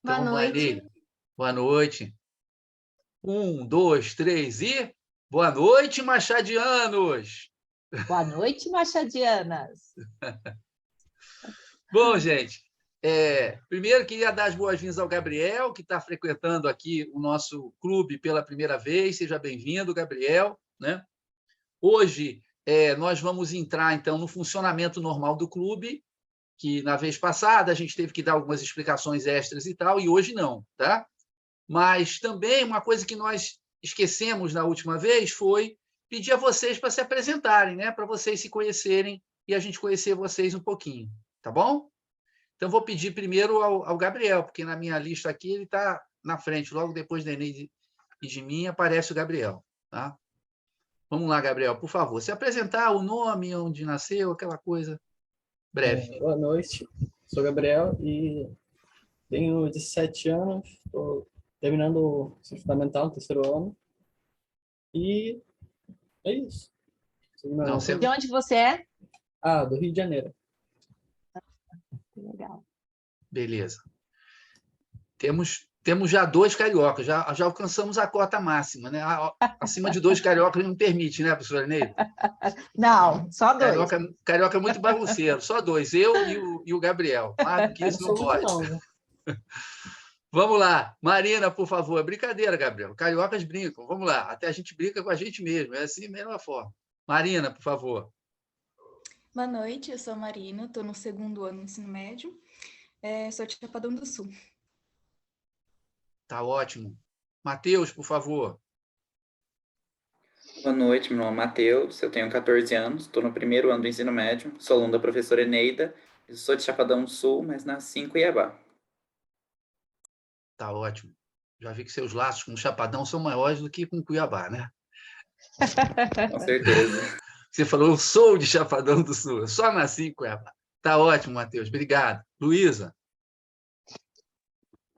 Então, Boa vamos lá, noite. Eneida. Boa noite. 1, 2, 3 e... Boa noite, machadianos! Boa noite, machadianas. Bom, gente, primeiro queria dar as boas-vindas ao Gabriel, que está frequentando aqui o nosso clube pela primeira vez. Seja bem-vindo, Gabriel, né? Hoje, nós vamos entrar, então, no funcionamento normal do clube, que na vez passada a gente teve que dar algumas explicações extras e tal, e hoje não, tá? Mas também uma coisa que nós esquecemos na última vez foi pedir a vocês para se apresentarem, né? Para vocês se conhecerem e a gente conhecer vocês um pouquinho, tá bom? Então, vou pedir primeiro ao Gabriel, porque na minha lista aqui ele está na frente, logo depois da Eneide e de mim aparece o Gabriel, tá? Vamos lá, Gabriel, por favor, se apresentar, o nome, onde nasceu, aquela coisa breve. Boa noite, sou Gabriel e tenho 17 anos, estou terminando o ensino fundamental no terceiro ano e é isso. Não, De onde você é? Do Rio de Janeiro. Legal. Beleza. Temos já 2 cariocas, já alcançamos a cota máxima, né? Acima de 2 cariocas não permite, né, professora Neide? Não, só 2. Carioca é muito bagunceiro, só 2, eu e o Gabriel. Mais do que isso não pode. Não, né? Vamos lá, Marina, por favor. Brincadeira, Gabriel. Cariocas brincam. Vamos lá. Até a gente brinca com a gente mesmo. É assim a melhor forma. Marina, por favor. Boa noite, eu sou a Marina, estou no segundo ano do ensino médio, sou de Chapadão do Sul. Tá ótimo. Matheus, por favor. Boa noite, meu nome é Matheus, eu tenho 14 anos, estou no primeiro ano do ensino médio, sou aluno da professora Eneida, eu sou de Chapadão do Sul, mas nasci em Cuiabá. Tá ótimo. Já vi que seus laços com o Chapadão são maiores do que com Cuiabá, né? Com certeza. Você falou, eu sou de Chapadão do Sul, eu só nasci em Cuiabá. Tá ótimo, Matheus. Obrigado. Luísa.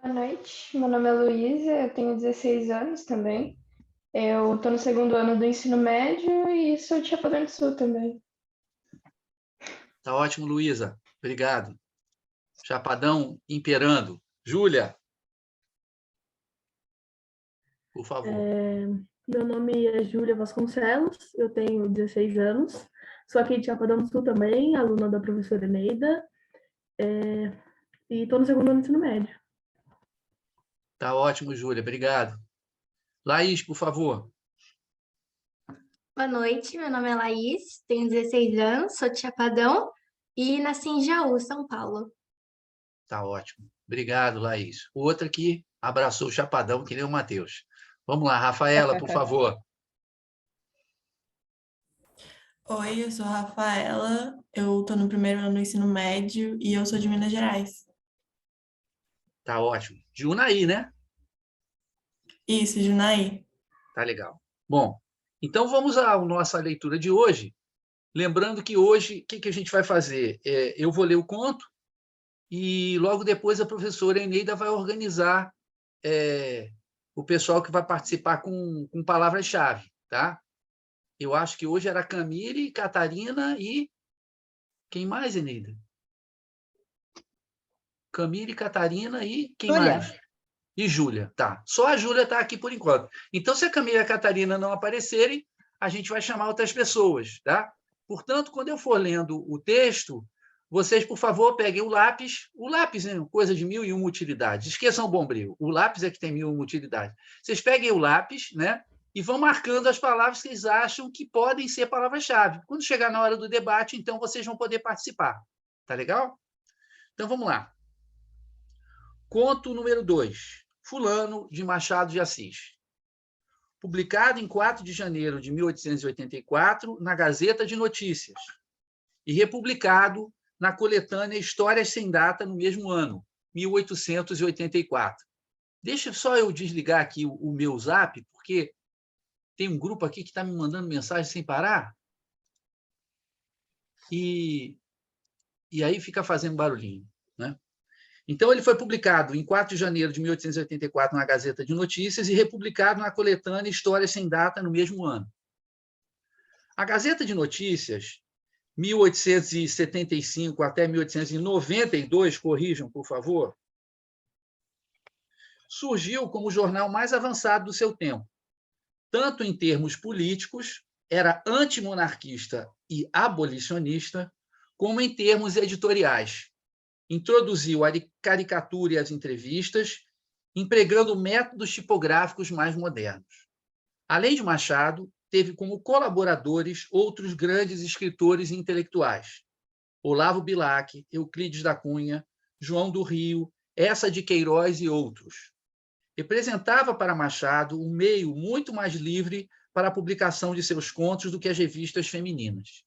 Boa noite, meu nome é Luísa, eu tenho 16 anos também. Eu estou no segundo ano do ensino médio e sou de Chapadão do Sul também. Tá ótimo, Luísa. Obrigado. Chapadão imperando. Júlia. Por favor. Meu nome é Júlia Vasconcelos, eu tenho 16 anos, sou aqui de Chapadão do Sul também, aluna da professora Eneida, e estou no segundo ano do ensino médio. Tá ótimo, Júlia. Obrigado. Laís, por favor. Boa noite, meu nome é Laís, tenho 16 anos, sou de Chapadão e nasci em Jaú, São Paulo. Tá ótimo. Obrigado, Laís. Outra que abraçou o Chapadão, que nem o Matheus. Vamos lá, Rafaela, por favor. Oi, eu sou a Rafaela, eu estou no primeiro ano do ensino médio e eu sou de Minas Gerais. Tá ótimo. De Unai, né? Isso, Junaí. Tá legal. Bom, então vamos à nossa leitura de hoje. Lembrando que hoje, o que a gente vai fazer? Eu vou ler o conto e logo depois a professora Eneida vai organizar o pessoal que vai participar com palavras-chave, tá? Eu acho que hoje era Camille, Catarina e... Quem mais, Eneida? Camille, Catarina e... Quem Júlia. mais? E Júlia, tá. Só a Júlia está aqui por enquanto. Então, se a Camille e a Catarina não aparecerem, a gente vai chamar outras pessoas, tá? Portanto, quando eu for lendo o texto, vocês, por favor, peguem o lápis. O lápis é coisa de 1001 utilidades. Esqueçam o bombril. O lápis é que tem 1001 utilidades. Vocês peguem o lápis, né? E vão marcando as palavras que vocês acham que podem ser palavras-chave. Quando chegar na hora do debate, então, vocês vão poder participar. Tá legal? Então, vamos lá. Conto número 2. Fulano de Machado de Assis. Publicado em 4 de janeiro de 1884 na Gazeta de Notícias e republicado na coletânea Histórias Sem Data no mesmo ano, 1884. Deixa só eu desligar aqui o meu zap, porque tem um grupo aqui que está me mandando mensagem sem parar e aí fica fazendo barulhinho, né? Então, ele foi publicado em 4 de janeiro de 1884 na Gazeta de Notícias e republicado na coletânea Histórias Sem Data no mesmo ano. A Gazeta de Notícias, 1875 até 1892, corrijam, por favor, surgiu como o jornal mais avançado do seu tempo, tanto em termos políticos, era antimonarquista e abolicionista, como em termos editoriais. Introduziu a caricatura e as entrevistas, empregando métodos tipográficos mais modernos. Além de Machado, teve como colaboradores outros grandes escritores e intelectuais: Olavo Bilac, Euclides da Cunha, João do Rio, Eça de Queiroz e outros. Representava para Machado um meio muito mais livre para a publicação de seus contos do que as revistas femininas.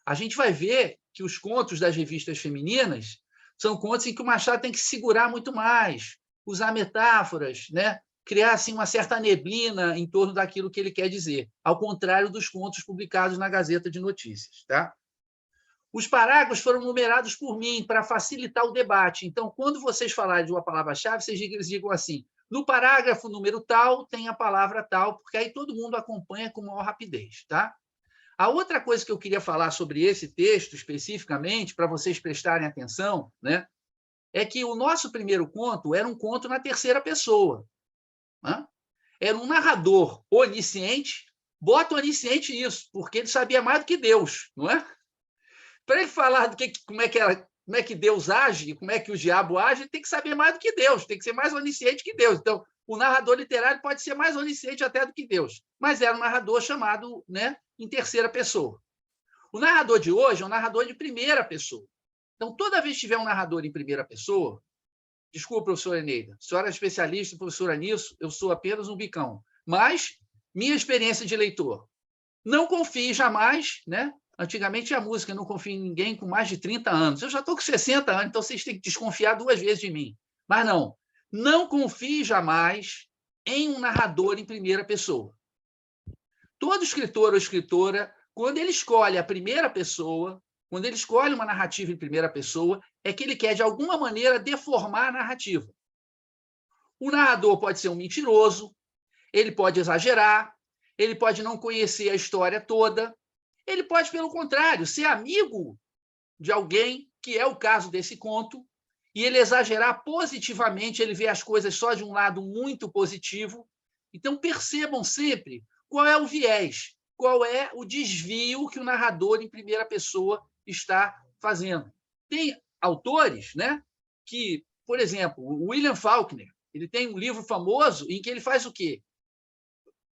A gente vai ver que os contos das revistas femininas são contos em que o Machado tem que segurar muito mais, usar metáforas, né? Criar assim, uma certa neblina em torno daquilo que ele quer dizer, ao contrário dos contos publicados na Gazeta de Notícias. Tá? Os parágrafos foram numerados por mim para facilitar o debate. Então, quando vocês falarem de uma palavra-chave, vocês digam assim: no parágrafo número tal, tem a palavra tal, porque aí todo mundo acompanha com maior rapidez. Tá? A outra coisa que eu queria falar sobre esse texto, especificamente, para vocês prestarem atenção, né, é que o nosso primeiro conto era um conto na terceira pessoa. Né? Era um narrador onisciente, bota onisciente isso, porque ele sabia mais do que Deus. Não é? Para ele falar como é que Deus age, como é que o diabo age, ele tem que saber mais do que Deus, tem que ser mais onisciente que Deus. Então, o narrador literário pode ser mais onisciente até do que Deus, mas era um narrador chamado, né, em terceira pessoa. O narrador de hoje é um narrador de primeira pessoa. Então, toda vez que tiver um narrador em primeira pessoa, desculpa, professora Eneida, a senhora é especialista, professora nisso, eu sou apenas um bicão, mas minha experiência de leitor, não confie jamais, né? Antigamente a música, não confio em ninguém com mais de 30 anos. Eu já estou com 60 anos, então vocês têm que desconfiar 2 vezes de mim. Mas não confie jamais em um narrador em primeira pessoa. Todo escritor ou escritora, quando ele escolhe a primeira pessoa, quando ele escolhe uma narrativa em primeira pessoa, é que ele quer, de alguma maneira, deformar a narrativa. O narrador pode ser um mentiroso, ele pode exagerar, ele pode não conhecer a história toda, ele pode, pelo contrário, ser amigo de alguém, que é o caso desse conto, e ele exagerar positivamente, ele vê as coisas só de um lado muito positivo. Então, percebam sempre qual é o viés, qual é o desvio que o narrador em primeira pessoa está fazendo. Tem autores, né, que, por exemplo, o William Faulkner, ele tem um livro famoso em que ele faz o quê?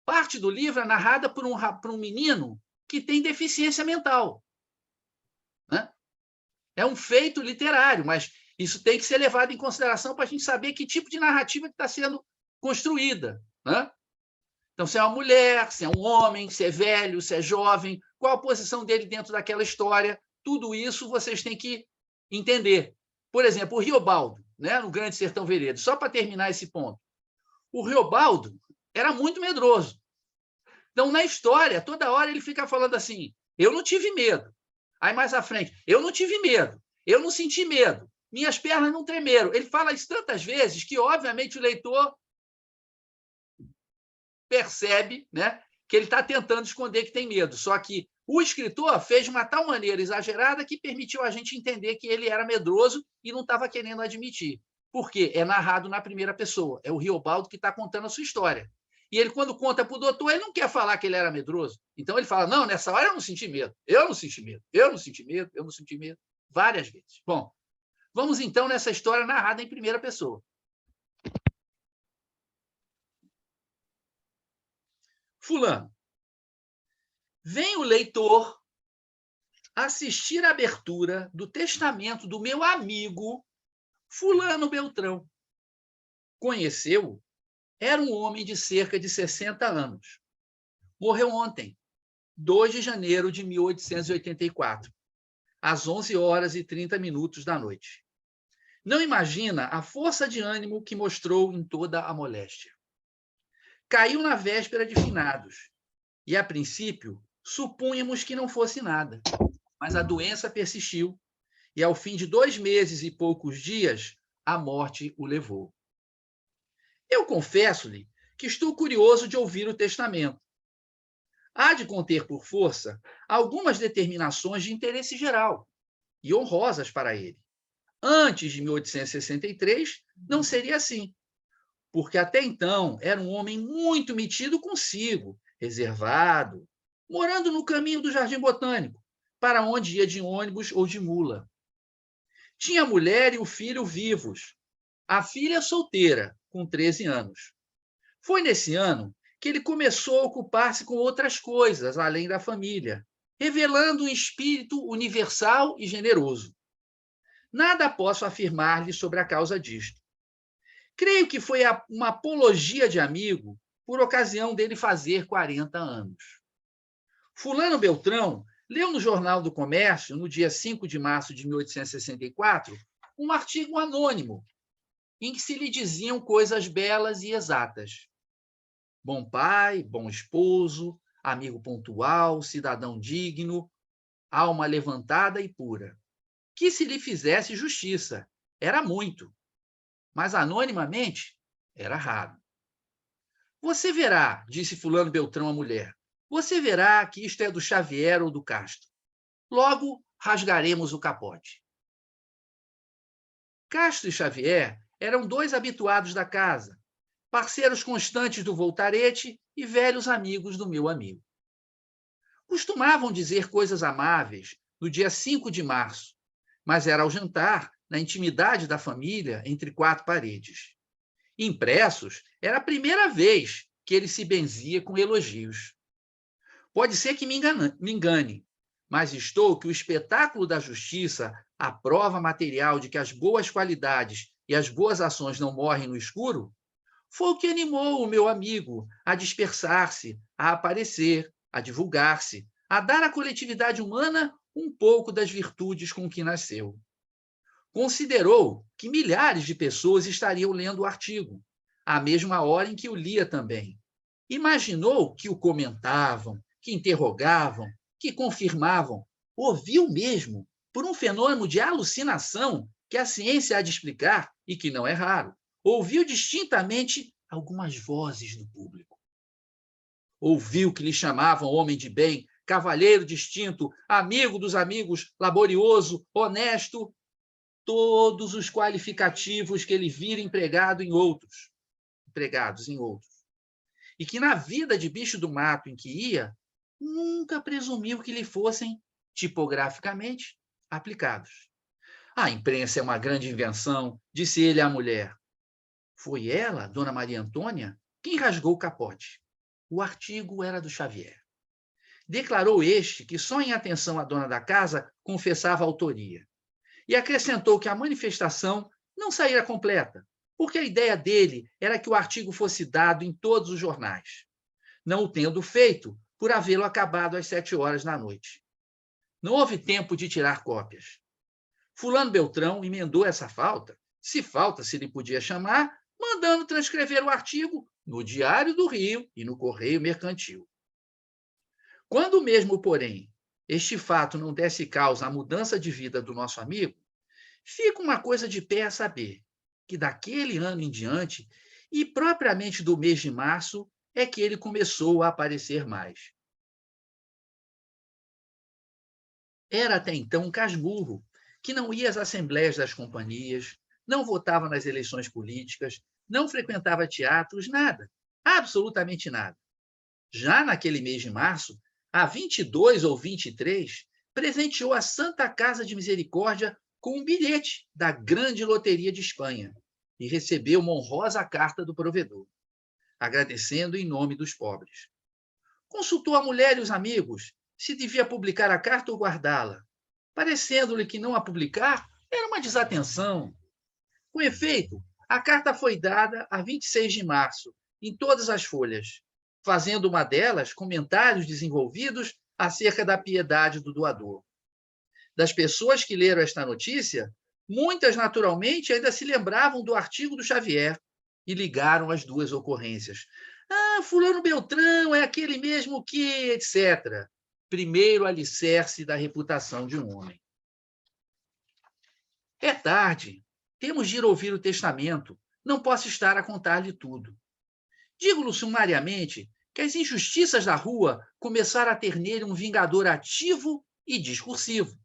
Parte do livro é narrada por um menino que tem deficiência mental. Né? É um feito literário, mas isso tem que ser levado em consideração para a gente saber que tipo de narrativa está sendo construída. Né? Então, se é uma mulher, se é um homem, se é velho, se é jovem, qual a posição dele dentro daquela história, tudo isso vocês têm que entender. Por exemplo, o Riobaldo, né, no Grande Sertão Veredas, só para terminar esse ponto. O Riobaldo era muito medroso. Então, na história, toda hora ele fica falando assim: eu não tive medo. Aí, mais à frente, eu não tive medo, eu não senti medo, minhas pernas não tremeram. Ele fala isso tantas vezes que, obviamente, o leitor percebe, né, que ele está tentando esconder que tem medo. Só que o escritor fez de uma tal maneira exagerada que permitiu a gente entender que ele era medroso e não estava querendo admitir. Por quê? É narrado na primeira pessoa. É o Riobaldo que está contando a sua história. E ele, quando conta para o doutor, ele não quer falar que ele era medroso. Então, ele fala: não, nessa hora eu não senti medo. Eu não senti medo. Eu não senti medo. Eu não senti medo. Várias vezes. Bom, vamos então nessa história narrada em primeira pessoa. Fulano. Vem o leitor assistir a abertura do testamento do meu amigo Fulano Beltrão. Conheceu-o? Era um homem de cerca de 60 anos. Morreu ontem, 2 de janeiro de 1884, às 11h30 da noite. Não imagina a força de ânimo que mostrou em toda a moléstia. Caiu na véspera de finados, e, a princípio, supunhamos que não fosse nada, mas a doença persistiu, e, ao fim de 2 meses e poucos dias, a morte o levou. Eu confesso-lhe que estou curioso de ouvir o testamento. Há de conter, por força, algumas determinações de interesse geral e honrosas para ele. Antes de 1863, não seria assim. porque até então era um homem muito metido consigo, reservado, morando no caminho do Jardim Botânico, para onde ia de ônibus ou de mula. Tinha a mulher e o filho vivos, a filha solteira, com 13 anos. Foi nesse ano que ele começou a ocupar-se com outras coisas, além da família, revelando um espírito universal e generoso. Nada posso afirmar-lhe sobre a causa disto. Creio que foi uma apologia de amigo por ocasião dele fazer 40 anos. Fulano Beltrão leu no Jornal do Comércio, no dia 5 de março de 1864, um artigo anônimo em que se lhe diziam coisas belas e exatas. Bom pai, bom esposo, amigo pontual, cidadão digno, alma levantada e pura. Que se lhe fizesse justiça, era muito, mas anonimamente era raro. Você verá, disse fulano Beltrão à mulher, você verá que isto é do Xavier ou do Castro. Logo rasgaremos o capote. Castro e Xavier eram 2 habituados da casa, parceiros constantes do Voltarete e velhos amigos do meu amigo. Costumavam dizer coisas amáveis no dia 5 de março, mas era ao jantar, na intimidade da família, entre 4 paredes. Impressos, era a primeira vez que ele se benzia com elogios. Pode ser que me engane, mas estou que o espetáculo da justiça, a prova material de que as boas qualidades e as boas ações não morrem no escuro, foi o que animou o meu amigo a dispersar-se, a aparecer, a divulgar-se, a dar à coletividade humana um pouco das virtudes com que nasceu. Considerou que milhares de pessoas estariam lendo o artigo, à mesma hora em que o lia também. Imaginou que o comentavam, que interrogavam, que confirmavam, ouviu mesmo, por um fenômeno de alucinação que a ciência há de explicar e que não é raro, ouviu distintamente algumas vozes do público. Ouviu que lhe chamavam homem de bem, cavalheiro distinto, amigo dos amigos, laborioso, honesto, todos os qualificativos que ele vira empregados em outros. E que na vida de bicho do mato em que ia, nunca presumiu que lhe fossem, tipograficamente, aplicados. A imprensa é uma grande invenção, disse ele à mulher. Foi ela, Dona Maria Antônia, quem rasgou o capote. O artigo era do Xavier. Declarou este que só em atenção à dona da casa confessava a autoria. E acrescentou que a manifestação não saíra completa, porque a ideia dele era que o artigo fosse dado em todos os jornais, não o tendo feito por havê-lo acabado às 7 horas da noite. Não houve tempo de tirar cópias. Fulano Beltrão emendou essa falta se lhe podia chamar, mandando transcrever o artigo no Diário do Rio e no Correio Mercantil. Quando mesmo, porém, este fato não desse causa à mudança de vida do nosso amigo, fica uma coisa de pé a saber, que daquele ano em diante, e propriamente do mês de março, é que ele começou a aparecer mais. Era até então um casmurro, que não ia às assembleias das companhias, não votava nas eleições políticas, não frequentava teatros, nada, absolutamente nada. Já naquele mês de março, a 22 ou 23, presenteou a Santa Casa de Misericórdia com um bilhete da Grande Loteria de Espanha e recebeu uma honrosa carta do provedor, agradecendo em nome dos pobres. Consultou a mulher e os amigos se devia publicar a carta ou guardá-la, parecendo-lhe que não a publicar era uma desatenção. Com efeito, a carta foi dada a 26 de março, em todas as folhas, fazendo uma delas comentários desenvolvidos acerca da piedade do doador. Das pessoas que leram esta notícia, muitas, naturalmente, ainda se lembravam do artigo do Xavier e ligaram as 2 ocorrências. Fulano Beltrão é aquele mesmo que, etc. Primeiro alicerce da reputação de um homem. É tarde. Temos de ir ouvir o testamento. Não posso estar a contar-lhe tudo. Digo-lhe sumariamente que as injustiças da rua começaram a ter nele um vingador ativo e discursivo.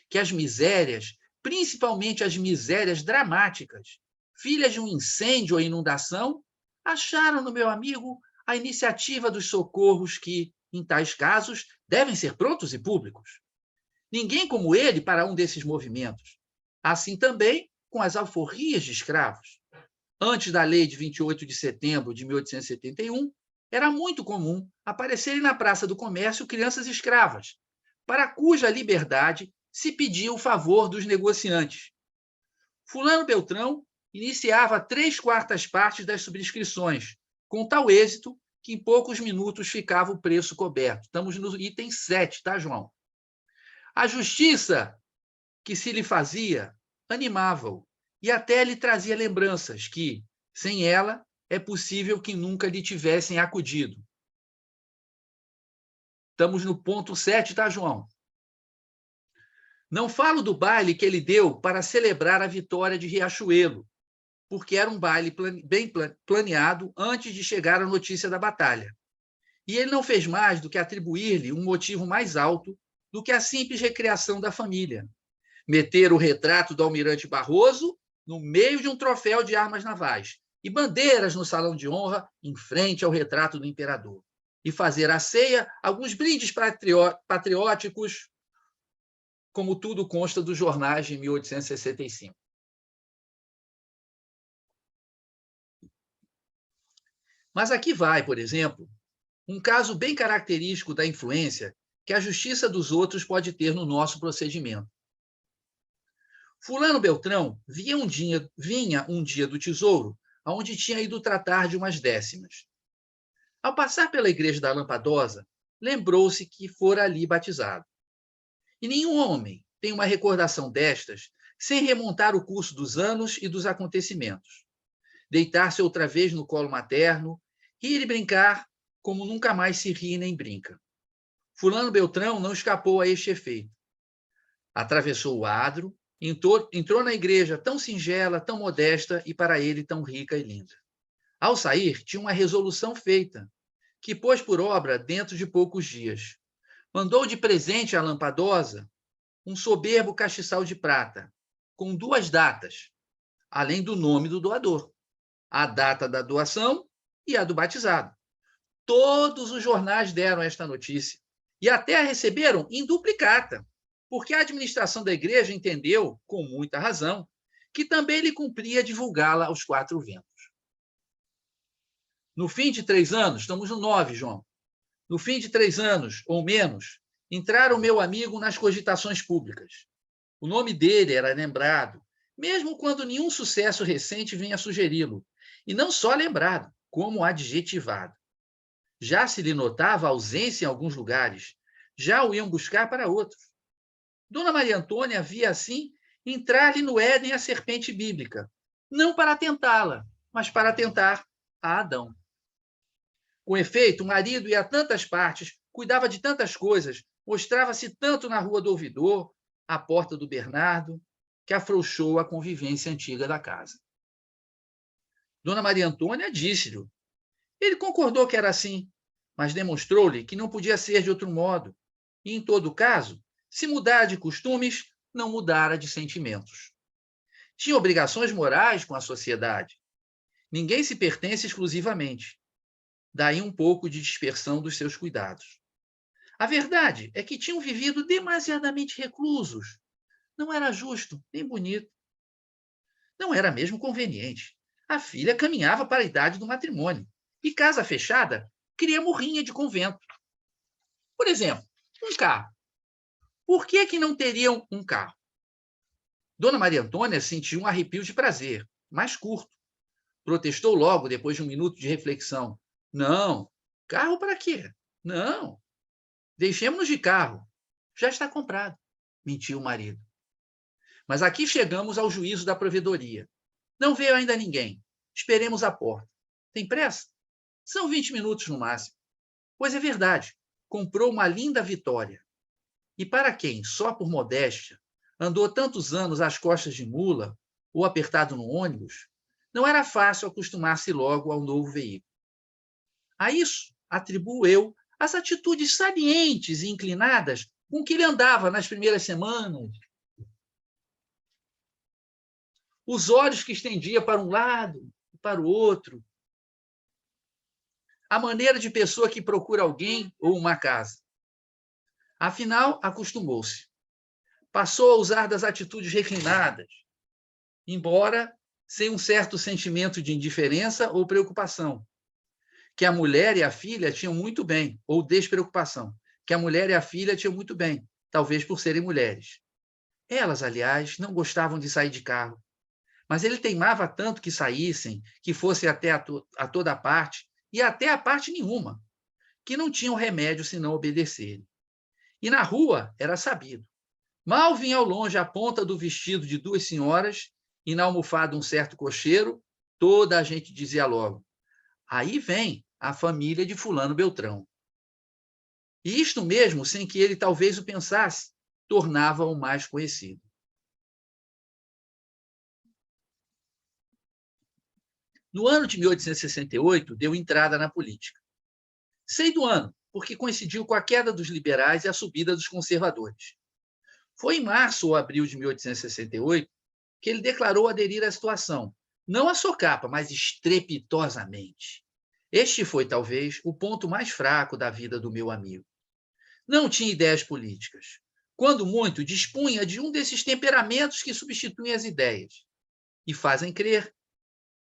Que as misérias, principalmente as misérias dramáticas, filhas de um incêndio ou inundação, acharam no meu amigo a iniciativa dos socorros que, em tais casos, devem ser prontos e públicos. Ninguém como ele para um desses movimentos. Assim também com as alforrias de escravos. Antes da lei de 28 de setembro de 1871, era muito comum aparecerem na Praça do Comércio crianças escravas, para cuja liberdade se pedia o favor dos negociantes. Fulano Beltrão iniciava 3/4 partes das subscrições, com tal êxito que em poucos minutos ficava o preço coberto. Estamos no item 7, tá, João? A justiça que se lhe fazia animava-o e até lhe trazia lembranças que, sem ela, é possível que nunca lhe tivessem acudido. Estamos no ponto 7, tá, João? Não falo do baile que ele deu para celebrar a vitória de Riachuelo, porque era um baile bem planeado antes de chegar a notícia da batalha. E ele não fez mais do que atribuir-lhe um motivo mais alto do que a simples recreação da família. Meter o retrato do almirante Barroso no meio de um troféu de armas navais e bandeiras no salão de honra em frente ao retrato do imperador. E fazer à ceia alguns brindes patrióticos, como tudo consta dos jornais de 1865. Mas aqui vai, por exemplo, um caso bem característico da influência que a justiça dos outros pode ter no nosso procedimento. Fulano Beltrão vinha um dia do Tesouro, aonde tinha ido tratar de umas décimas. Ao passar pela igreja da Lampadosa, lembrou-se que fora ali batizado. E nenhum homem tem uma recordação destas sem remontar o curso dos anos e dos acontecimentos. Deitar-se outra vez no colo materno, rir e brincar como nunca mais se ri nem brinca. Fulano Beltrão não escapou a este efeito. Atravessou o adro, entrou na igreja tão singela, tão modesta e para ele tão rica e linda. Ao sair, tinha uma resolução feita, que pôs por obra dentro de poucos dias. Mandou de presente à Lampadosa um soberbo castiçal de prata, com 2 datas, além do nome do doador, a data da doação e a do batizado. Todos os jornais deram esta notícia e até a receberam em duplicata, porque a administração da igreja entendeu, com muita razão, que também lhe cumpria divulgá-la aos 4 ventos. No fim de 3 anos, estamos no 9, João, no fim de 3 anos, ou menos, entraram meu amigo nas cogitações públicas. O nome dele era lembrado, mesmo quando nenhum sucesso recente vinha sugeri-lo, e não só lembrado, como adjetivado. Já se lhe notava ausência em alguns lugares, já o iam buscar para outros. Dona Maria Antônia via, assim, entrar-lhe no Éden a serpente bíblica, não para tentá-la, mas para tentar a Adão. Com efeito, o marido ia a tantas partes, cuidava de tantas coisas, mostrava-se tanto na Rua do Ouvidor, à porta do Bernardo, que afrouxou a convivência antiga da casa. Dona Maria Antônia disse-lhe. Ele concordou que era assim, mas demonstrou-lhe que não podia ser de outro modo, e, em todo caso, se mudara de costumes, não mudara de sentimentos. Tinha obrigações morais com a sociedade. Ninguém se pertence exclusivamente. Daí um pouco de dispersão dos seus cuidados. A verdade é que tinham vivido demasiadamente reclusos. Não era justo, nem bonito. Não era mesmo conveniente. A filha caminhava para a idade do matrimônio. E casa fechada cria morrinha de convento. Por exemplo, um carro. Por que que não teriam um carro? Dona Maria Antônia sentiu um arrepio de prazer, mais curto. Protestou logo, depois de um minuto de reflexão. Não, carro para quê? Não. Deixemos-nos de carro. Já está comprado, mentiu o marido. Mas aqui chegamos ao juízo da provedoria. Não veio ainda ninguém. Esperemos à porta. Tem pressa? São 20 minutos no máximo. Pois é verdade, comprou uma linda Vitória. E para quem, só por modéstia, andou tantos anos às costas de mula ou apertado no ônibus, não era fácil acostumar-se logo ao novo veículo. A isso atribuo eu as atitudes salientes e inclinadas com que ele andava nas primeiras semanas. os olhos que estendia para um lado e para o outro, a maneira de pessoa que procura alguém ou uma casa. Afinal, acostumou-se. Passou a usar das atitudes refinadas, embora sem um certo sentimento de indiferença ou preocupação, que a mulher e a filha tinham muito bem, ou despreocupação, que a mulher e a filha tinham muito bem, talvez por serem mulheres. Elas, aliás, não gostavam de sair de carro, mas ele teimava tanto que saíssem, que fossem até a toda parte, e até a parte nenhuma, que não tinham remédio senão obedecerem. E na rua era sabido. Mal vinha ao longe a ponta do vestido de duas senhoras e na almofada um certo cocheiro, toda a gente dizia logo: aí vem a família de fulano Beltrão. E isto mesmo, sem que ele talvez o pensasse, tornava-o mais conhecido. No ano de 1868, deu entrada na política. Sei do ano, porque coincidiu com a queda dos liberais e a subida dos conservadores. Foi em março ou abril de 1868 que ele declarou aderir à situação, não a socapa, mas estrepitosamente. Este foi, talvez, o ponto mais fraco da vida do meu amigo. Não tinha ideias políticas. Quando muito, dispunha de um desses temperamentos que substituem as ideias e fazem crer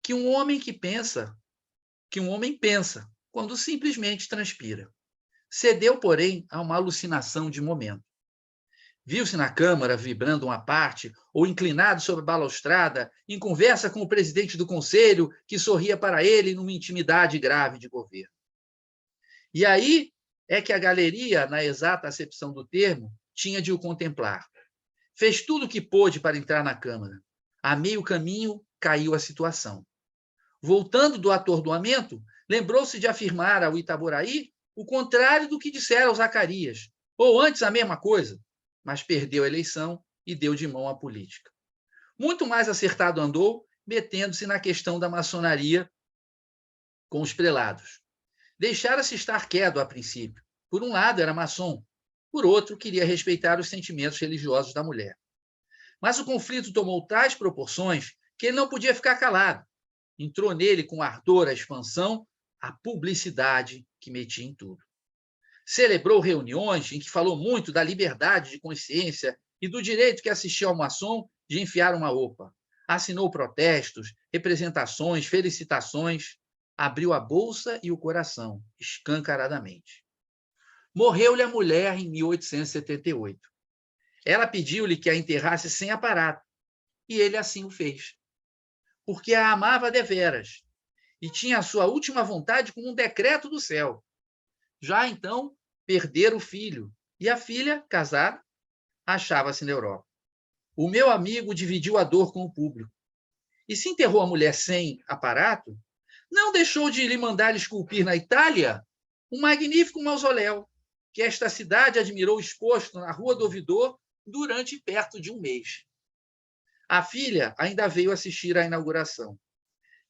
que um homem pensa, quando simplesmente transpira. Cedeu, porém, a uma alucinação de momento. Viu-se na Câmara, vibrando uma parte, ou inclinado sobre a balaustrada, em conversa com o presidente do Conselho, que sorria para ele numa intimidade grave de governo. E aí é que a galeria, na exata acepção do termo, tinha de o contemplar. Fez tudo o que pôde para entrar na Câmara. A meio caminho, caiu a situação. Voltando do atordoamento, lembrou-se de afirmar ao Itaboraí o contrário do que dissera ao Zacarias, ou antes a mesma coisa, mas perdeu a eleição e deu de mão à política. Muito mais acertado andou, metendo-se na questão da maçonaria com os prelados. Deixara-se estar quieto a princípio. Por um lado, era maçom, por outro, queria respeitar os sentimentos religiosos da mulher. Mas o conflito tomou tais proporções que ele não podia ficar calado. Entrou nele com ardor a expansão, a publicidade que metia em tudo. Celebrou reuniões em que falou muito da liberdade de consciência e do direito que assistia ao maçom de enfiar uma opa. Assinou protestos, representações, felicitações. Abriu a bolsa e o coração, escancaradamente. Morreu-lhe a mulher em 1878. Ela pediu-lhe que a enterrasse sem aparato, e ele assim o fez. Porque a amava deveras, e tinha a sua última vontade como um decreto do céu. Já então, perdera o filho, e a filha, casada, achava-se na Europa. O meu amigo dividiu a dor com o público. E se enterrou a mulher sem aparato, não deixou de lhe mandar esculpir na Itália um magnífico mausoléu, que esta cidade admirou exposto na Rua do Ouvidor durante perto de um mês. A filha ainda veio assistir à inauguração.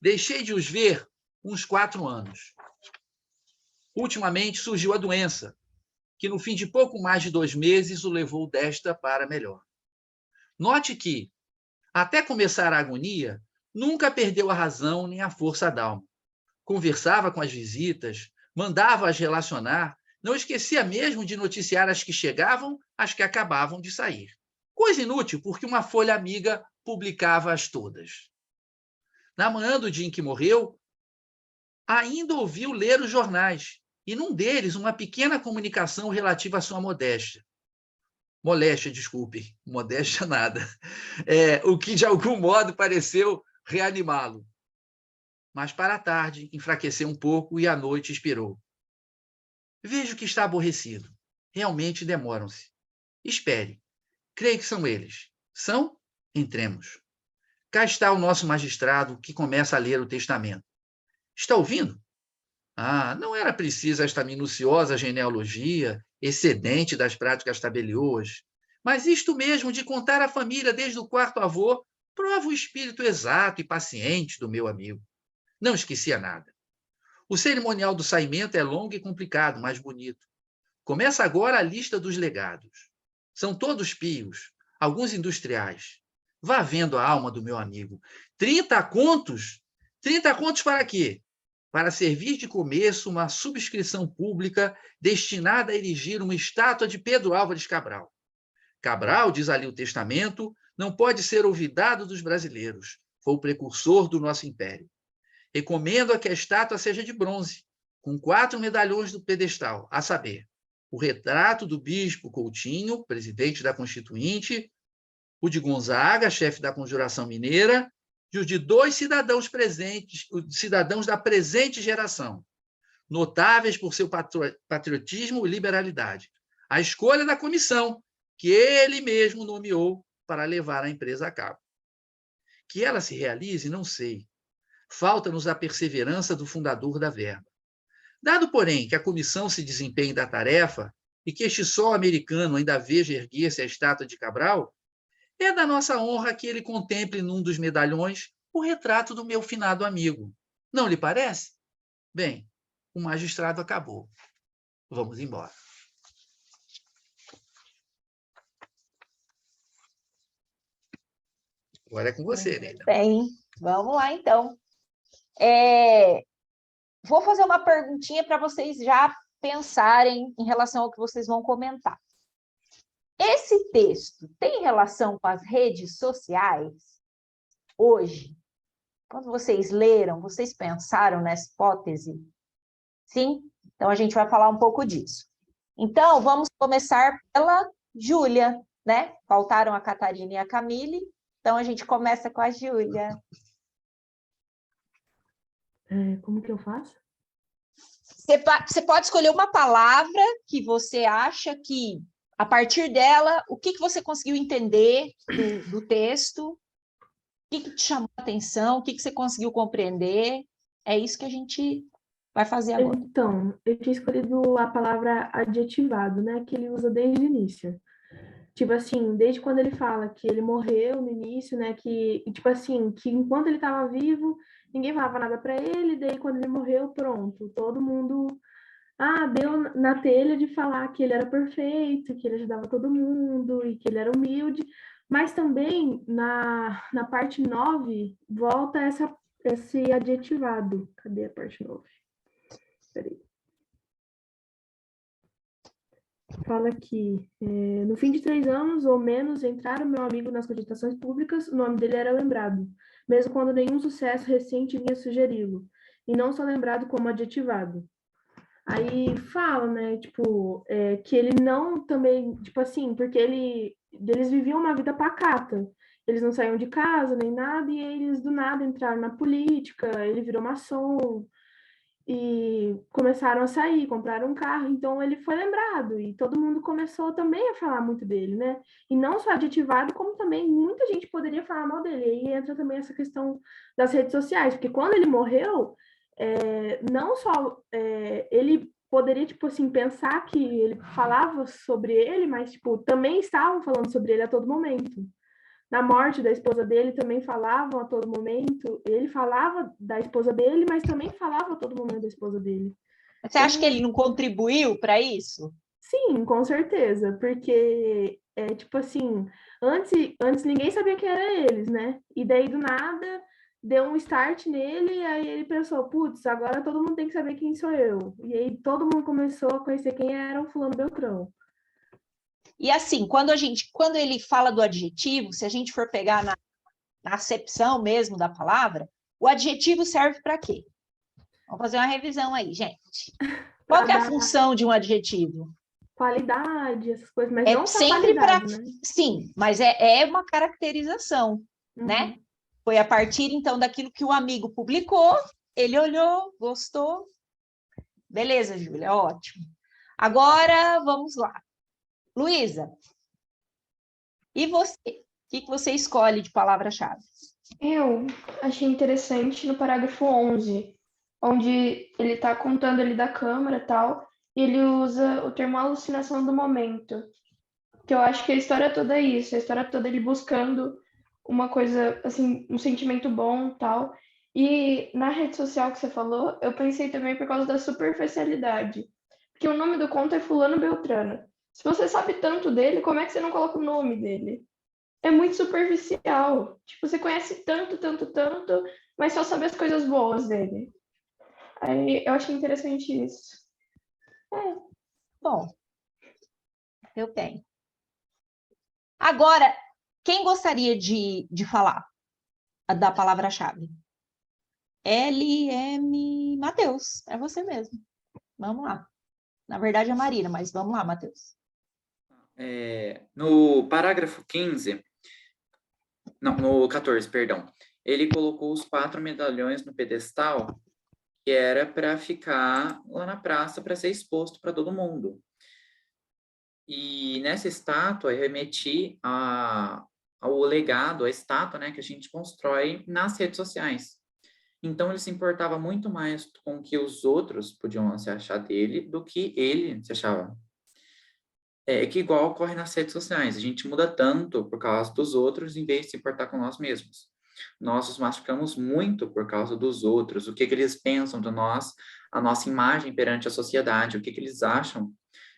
Deixei de os ver uns 4 anos. Ultimamente surgiu a doença, que no fim de pouco mais de 2 meses o levou desta para melhor. Note que, até começar a agonia, nunca perdeu a razão nem a força da alma. Conversava com as visitas, mandava-as relacionar, não esquecia mesmo de noticiar as que chegavam, as que acabavam de sair. Coisa inútil, porque uma folha amiga publicava-as todas. Na manhã do dia em que morreu, ainda ouviu ler os jornais, e num deles uma pequena comunicação relativa à sua modéstia. Moléstia, desculpe, modéstia nada. O que de algum modo pareceu reanimá-lo. Mas para a tarde enfraqueceu um pouco e à noite expirou. Vejo que está aborrecido. Realmente demoram-se. Espere. Creio que são eles. São? Entremos. Cá está o nosso magistrado, que começa a ler o testamento. Está ouvindo? Não era precisa esta minuciosa genealogia, excedente das práticas tabeliões, mas isto mesmo de contar a família desde o 4º avô prova o espírito exato e paciente do meu amigo. Não esquecia nada. O cerimonial do saimento é longo e complicado, mas bonito. Começa agora a lista dos legados. São todos pios, alguns industriais. Vá vendo a alma do meu amigo. 30 contos? 30 contos para quê? Para servir de começo uma subscrição pública destinada a erigir uma estátua de Pedro Álvares Cabral. Cabral, diz ali o testamento, não pode ser olvidado dos brasileiros. Foi o precursor do nosso império. Recomendo que a estátua seja de bronze, com 4 medalhões do pedestal, a saber, o retrato do bispo Coutinho, presidente da Constituinte, o de Gonzaga, chefe da Conjuração Mineira, e o de 2 cidadãos presentes, cidadãos da presente geração, notáveis por seu patriotismo e liberalidade. A escolha da comissão, que ele mesmo nomeou para levar a empresa a cabo. Que ela se realize, não sei. Falta-nos a perseverança do fundador da verba. Dado, porém, que a comissão se desempenhe da tarefa e que este sol americano ainda veja erguer-se a estátua de Cabral, é da nossa honra que ele contemple num dos medalhões o retrato do meu finado amigo. Não lhe parece? Bem, o magistrado acabou. Vamos embora. Agora é com você, Neida. Bem, vamos lá, então. Vou fazer uma perguntinha para vocês já pensarem em relação ao que vocês vão comentar. Esse texto tem relação com as redes sociais? Hoje, quando vocês leram, vocês pensaram nessa hipótese? Sim? Então, a gente vai falar um pouco disso. Então, vamos começar pela Júlia, né? Faltaram a Catarina e a Camille, então a gente começa com a Júlia. Como que eu faço? Você pode escolher uma palavra que você acha que, a partir dela, o que você conseguiu entender do texto, o que te chamou a atenção, o que você conseguiu compreender. É isso que a gente vai fazer agora. Então, eu tinha escolhido a palavra adjetivado, né? Que ele usa desde o início. Tipo assim, desde quando ele fala que ele morreu no início, né? Que, tipo assim, que enquanto ele estava vivo, ninguém falava nada para ele, daí quando ele morreu, pronto, todo mundo deu na telha de falar que ele era perfeito, que ele ajudava todo mundo e que ele era humilde, mas também na parte 9 volta esse adjetivado. Cadê a parte 9? Peraí. Fala aqui, no fim de 3 anos ou menos, entraram meu amigo nas cogitações públicas, o nome dele era lembrado, mesmo quando nenhum sucesso recente vinha sugeri-lo, e não só lembrado como adjetivado. Aí fala, né, tipo, que ele não também, tipo assim, porque eles viviam uma vida pacata, eles não saíam de casa nem nada, e eles do nada entraram na política, ele virou maçom, e começaram a sair, compraram um carro, então ele foi lembrado, e todo mundo começou também a falar muito dele, né? E não só adjetivado, como também muita gente poderia falar mal dele, e aí entra também essa questão das redes sociais, porque quando ele morreu, não só ele poderia, tipo assim, pensar que ele falava sobre ele, mas, tipo, também estavam falando sobre ele a todo momento. Na morte da esposa dele, também falavam a todo momento. Ele falava da esposa dele, mas também falava a todo momento da esposa dele. Você acha que ele não contribuiu para isso? Sim, com certeza. Porque, tipo assim, antes ninguém sabia quem era eles, né? E daí, do nada, deu um start nele, e aí ele pensou, putz, agora todo mundo tem que saber quem sou eu. E aí todo mundo começou a conhecer quem era o fulano Beltrão. E assim, quando ele fala do adjetivo, se a gente for pegar na acepção mesmo da palavra, o adjetivo serve para quê? Vamos fazer uma revisão aí, gente. Qual que é a função de um adjetivo? Qualidade, essas coisas, mas não só sempre qualidade, né? Sim, mas é uma caracterização, né? Foi a partir, então, daquilo que o amigo publicou, ele olhou, gostou. Beleza, Júlia, ótimo. Agora, vamos lá. Luísa, e você? O que você escolhe de palavra-chave? Eu achei interessante no parágrafo 11, onde ele está contando ali da câmara e tal, e ele usa o termo alucinação do momento, que eu acho que a história toda é isso, a história toda ele buscando uma coisa, assim, um sentimento bom e tal. E na rede social que você falou, eu pensei também por causa da superficialidade, porque o nome do conto é Fulano Beltrano. Se você sabe tanto dele, como é que você não coloca o nome dele? é muito superficial. Tipo, você conhece tanto, mas só sabe as coisas boas dele. Aí eu achei interessante isso. Bom, eu tenho. Agora, quem gostaria de falar da palavra-chave? Matheus, é você mesmo. Vamos lá. Na verdade, é a Marina, mas vamos lá, Matheus. No parágrafo 15, não, no 14, perdão, ele colocou os 4 medalhões no pedestal, que era para ficar lá na praça, para ser exposto para todo mundo. E nessa estátua, eu remeti ao legado, a estátua, né, que a gente constrói nas redes sociais. Então, ele se importava muito mais com o que os outros podiam se achar dele do que ele se achava. É que igual ocorre nas redes sociais. A gente muda tanto por causa dos outros em vez de se importar com nós mesmos. Nós nos machucamos muito por causa dos outros. O que eles pensam de nós, a nossa imagem perante a sociedade, o que eles acham,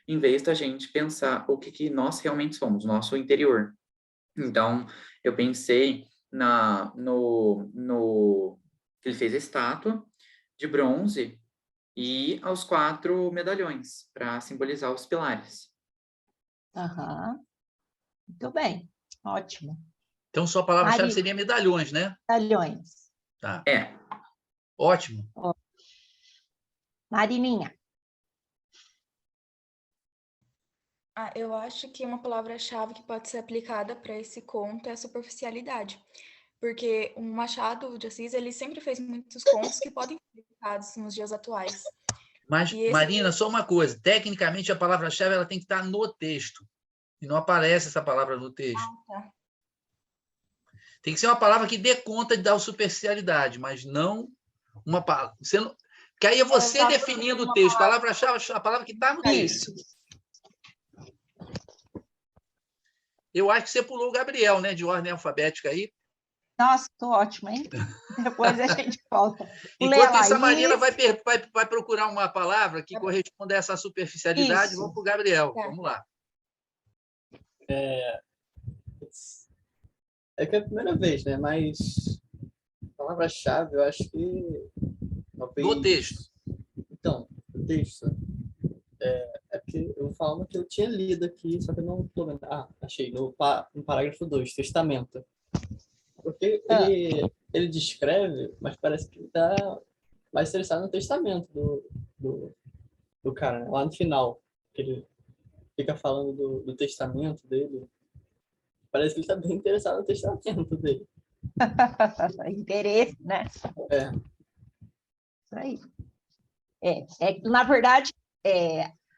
em vez da gente pensar o que nós realmente somos, nosso interior. Então, eu pensei ele fez a estátua de bronze e aos 4 medalhões, para simbolizar os pilares. Muito bem, ótimo. Então, sua palavra-chave Marina. seria medalhões, né? Medalhões. Tá. É. Ótimo. Marininha. Eu acho que uma palavra-chave que pode ser aplicada para esse conto é a superficialidade. Porque o Machado de Assis, ele sempre fez muitos contos que podem ser aplicados nos dias atuais. Mas, Marina, só uma coisa. Tecnicamente, a palavra-chave ela tem que estar no texto. E não aparece essa palavra no texto. Tá. Tem que ser uma palavra que dê conta da superficialidade, mas não uma palavra. Porque aí é você definindo o texto. Palavra-chave, a palavra que está no texto. Isso. Eu acho que você pulou o Gabriel, né? De ordem alfabética aí. Nossa, tô ótima, hein? Depois a gente volta. Enquanto isso, a Marina vai procurar uma palavra que corresponda a essa superficialidade. Isso. Vamos para o Gabriel. Tá. Vamos lá. É que é a primeira vez, né? Mas palavra-chave, eu acho que talvez... No texto. Então, o texto. É porque eu vou falar uma que eu tinha lido aqui, só que eu não tô vendo. Achei, no parágrafo 2, testamento. Porque ele descreve, mas parece que ele tá mais interessado no testamento do cara, né? Lá no final, que ele fica falando do testamento dele. Parece que ele tá bem interessado no testamento dele. Interesse, né? É. Isso aí. Na verdade,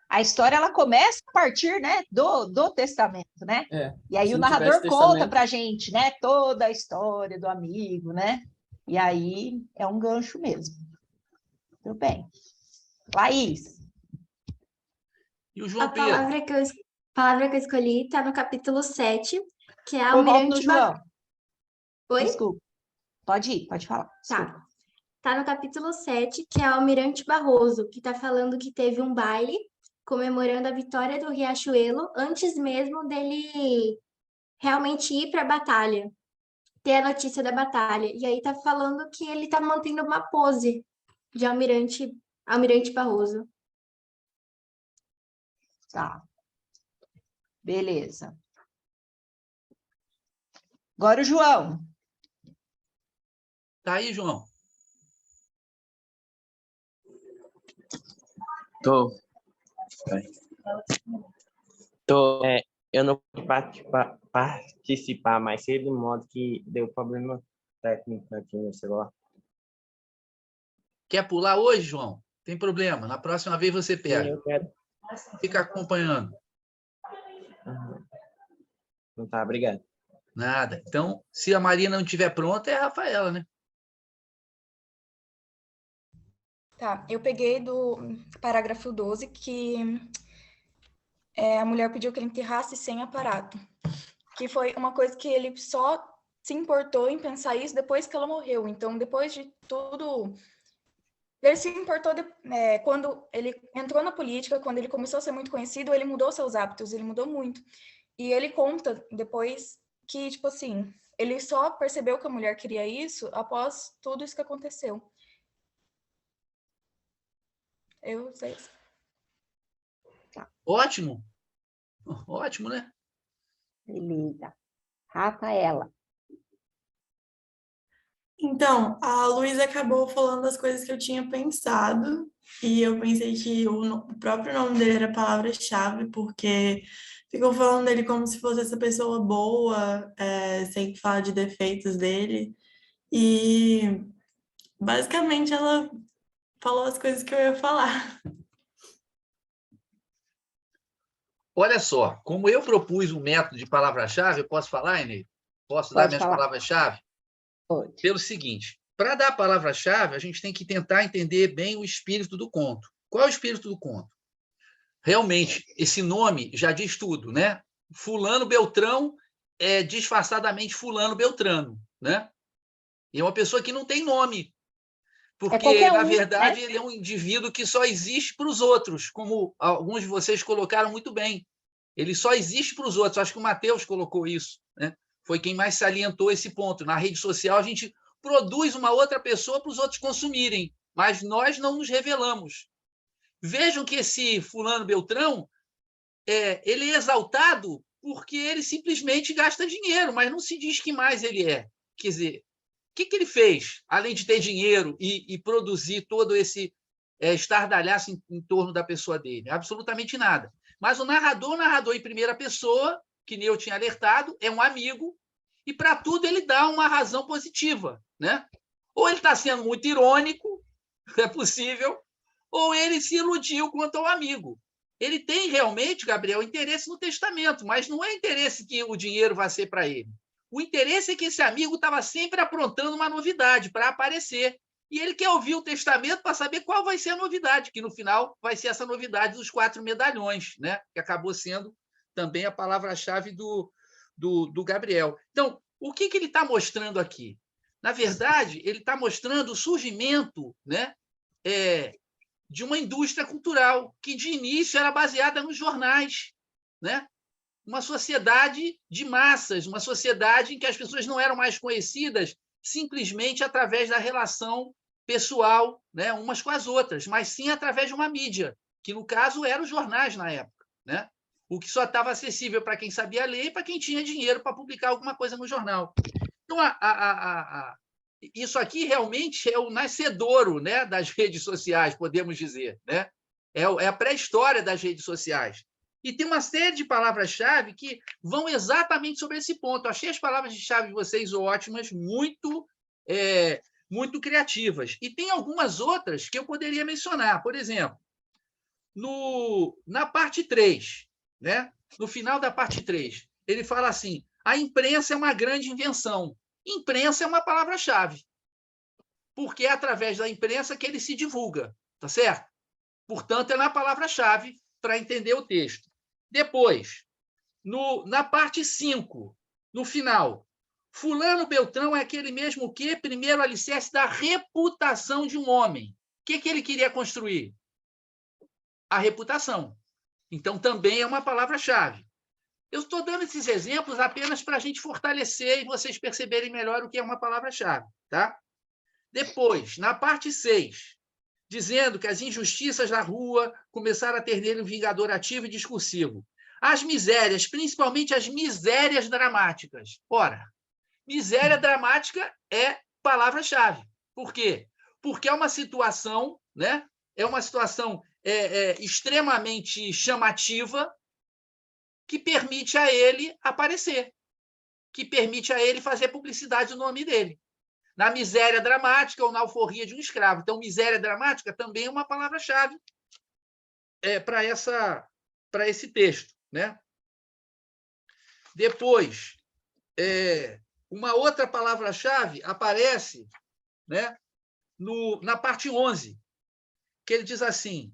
a história ela começa a partir, né, do testamento, né? E aí o narrador conta pra gente, né, toda a história do amigo, né? E aí é um gancho mesmo. Muito bem. Laís. E o João A Pedro? palavra que eu escolhi está no capítulo 7, que é Eu volto no Almirante João. Oi? Desculpa. Pode ir, pode falar. Tá. Tá no capítulo 7, que é Almirante Barroso, que está falando que teve um baile comemorando a vitória do Riachuelo antes mesmo dele realmente ir para a batalha, ter a notícia da batalha. E aí tá falando que ele tá mantendo uma pose de Almirante Barroso. Tá. Beleza. Agora o João. Tá aí, João? Eu não pude participar mais cedo, de modo que deu problema técnico aqui no celular. Quer pular hoje, João? Tem problema. Na próxima vez você pega. Sim, eu quero. Fica acompanhando. Não tá, obrigado. Nada. Então, se a Marina não estiver pronta, é a Rafaela, né? Tá, eu peguei do parágrafo 12 que a mulher pediu que ele enterrasse sem aparato. Que foi uma coisa que ele só se importou em pensar isso depois que ela morreu. Então, depois de tudo... Ele se importou quando ele entrou na política, quando ele começou a ser muito conhecido, ele mudou seus hábitos, ele mudou muito. E ele conta depois que, tipo assim, ele só percebeu que a mulher queria isso após tudo isso que aconteceu. Eu sei. Ótimo. Ótimo, né? Beleza. Rafaela. Então, a Luísa acabou falando as coisas que eu tinha pensado, e eu pensei que o próprio nome dele era palavra-chave, porque ficou falando dele como se fosse essa pessoa boa, sem falar de defeitos dele, e basicamente ela falou as coisas que eu ia falar. Olha só, como eu propus um método de palavra-chave, eu posso falar, Inês? Posso dar Pode minhas falar. palavras-chave? Pode. Pelo seguinte, para dar a palavra-chave, a gente tem que tentar entender bem o espírito do conto. Qual é o espírito do conto? Realmente, esse nome já diz tudo, né? Fulano Beltrão é disfarçadamente Fulano Beltrano, né? E é uma pessoa que não tem nome, porque, qualquer na um, verdade, né? ele é um indivíduo que só existe para os outros, como alguns de vocês colocaram muito bem. Ele só existe para os outros. Acho que o Matheus colocou isso, né? Foi quem mais salientou esse ponto. Na rede social, a gente produz uma outra pessoa para os outros consumirem, mas nós não nos revelamos. Vejam que esse fulano Beltrão, ele é exaltado porque ele simplesmente gasta dinheiro, mas não se diz que mais ele é. Quer dizer, o que ele fez, além de ter dinheiro e produzir todo esse estardalhaço em torno da pessoa dele? Absolutamente nada. Mas o narrador em primeira pessoa, que nem eu tinha alertado, é um amigo, e para tudo ele dá uma razão positiva, né? Ou ele está sendo muito irônico, é possível, ou ele se iludiu quanto ao amigo. Ele tem realmente, Gabriel, interesse no testamento, mas não é interesse que o dinheiro vai ser para ele. O interesse é que esse amigo estava sempre aprontando uma novidade para aparecer. E ele quer ouvir o testamento para saber qual vai ser a novidade, que no final vai ser essa novidade dos 4 medalhões, né? Que acabou sendo também a palavra-chave do Gabriel. Então, o que ele está mostrando aqui? Na verdade, ele está mostrando o surgimento, né, de uma indústria cultural que, de início, era baseada nos jornais, né? Uma sociedade de massas, uma sociedade em que as pessoas não eram mais conhecidas simplesmente através da relação pessoal, né, umas com as outras, mas sim através de uma mídia, que, no caso, eram os jornais na época, né? O que só estava acessível para quem sabia ler e para quem tinha dinheiro para publicar alguma coisa no jornal. Então, isso aqui realmente é o nascedouro, né, das redes sociais, podemos dizer, né? É a pré-história das redes sociais. E tem uma série de palavras-chave que vão exatamente sobre esse ponto. Eu achei as palavras-chave de vocês ótimas, muito criativas. E tem algumas outras que eu poderia mencionar. Por exemplo, na parte 3, né? No final da parte 3, ele fala assim: a imprensa é uma grande invenção. Imprensa é uma palavra-chave, porque é através da imprensa que ele se divulga, tá certo? Portanto, é na palavra-chave para entender o texto. Depois, na parte 5, no final, fulano Beltrão é aquele mesmo que primeiro alicerce da reputação de um homem. O que ele queria construir? A reputação. Então, também é uma palavra-chave. Eu estou dando esses exemplos apenas para a gente fortalecer e vocês perceberem melhor o que é uma palavra-chave, tá? Depois, na parte 6, dizendo que as injustiças da rua começaram a ter nele um vingador ativo e discursivo. As misérias, principalmente as misérias dramáticas. Ora, miséria dramática é palavra-chave. Por quê? Porque é uma situação, né? É uma situação extremamente chamativa que permite a ele aparecer, que permite a ele fazer publicidade do nome dele. Na miséria dramática ou na alforria de um escravo. Então, miséria dramática também é uma palavra-chave para esse texto, né? Depois, uma outra palavra-chave aparece, né, na parte 11, que ele diz assim: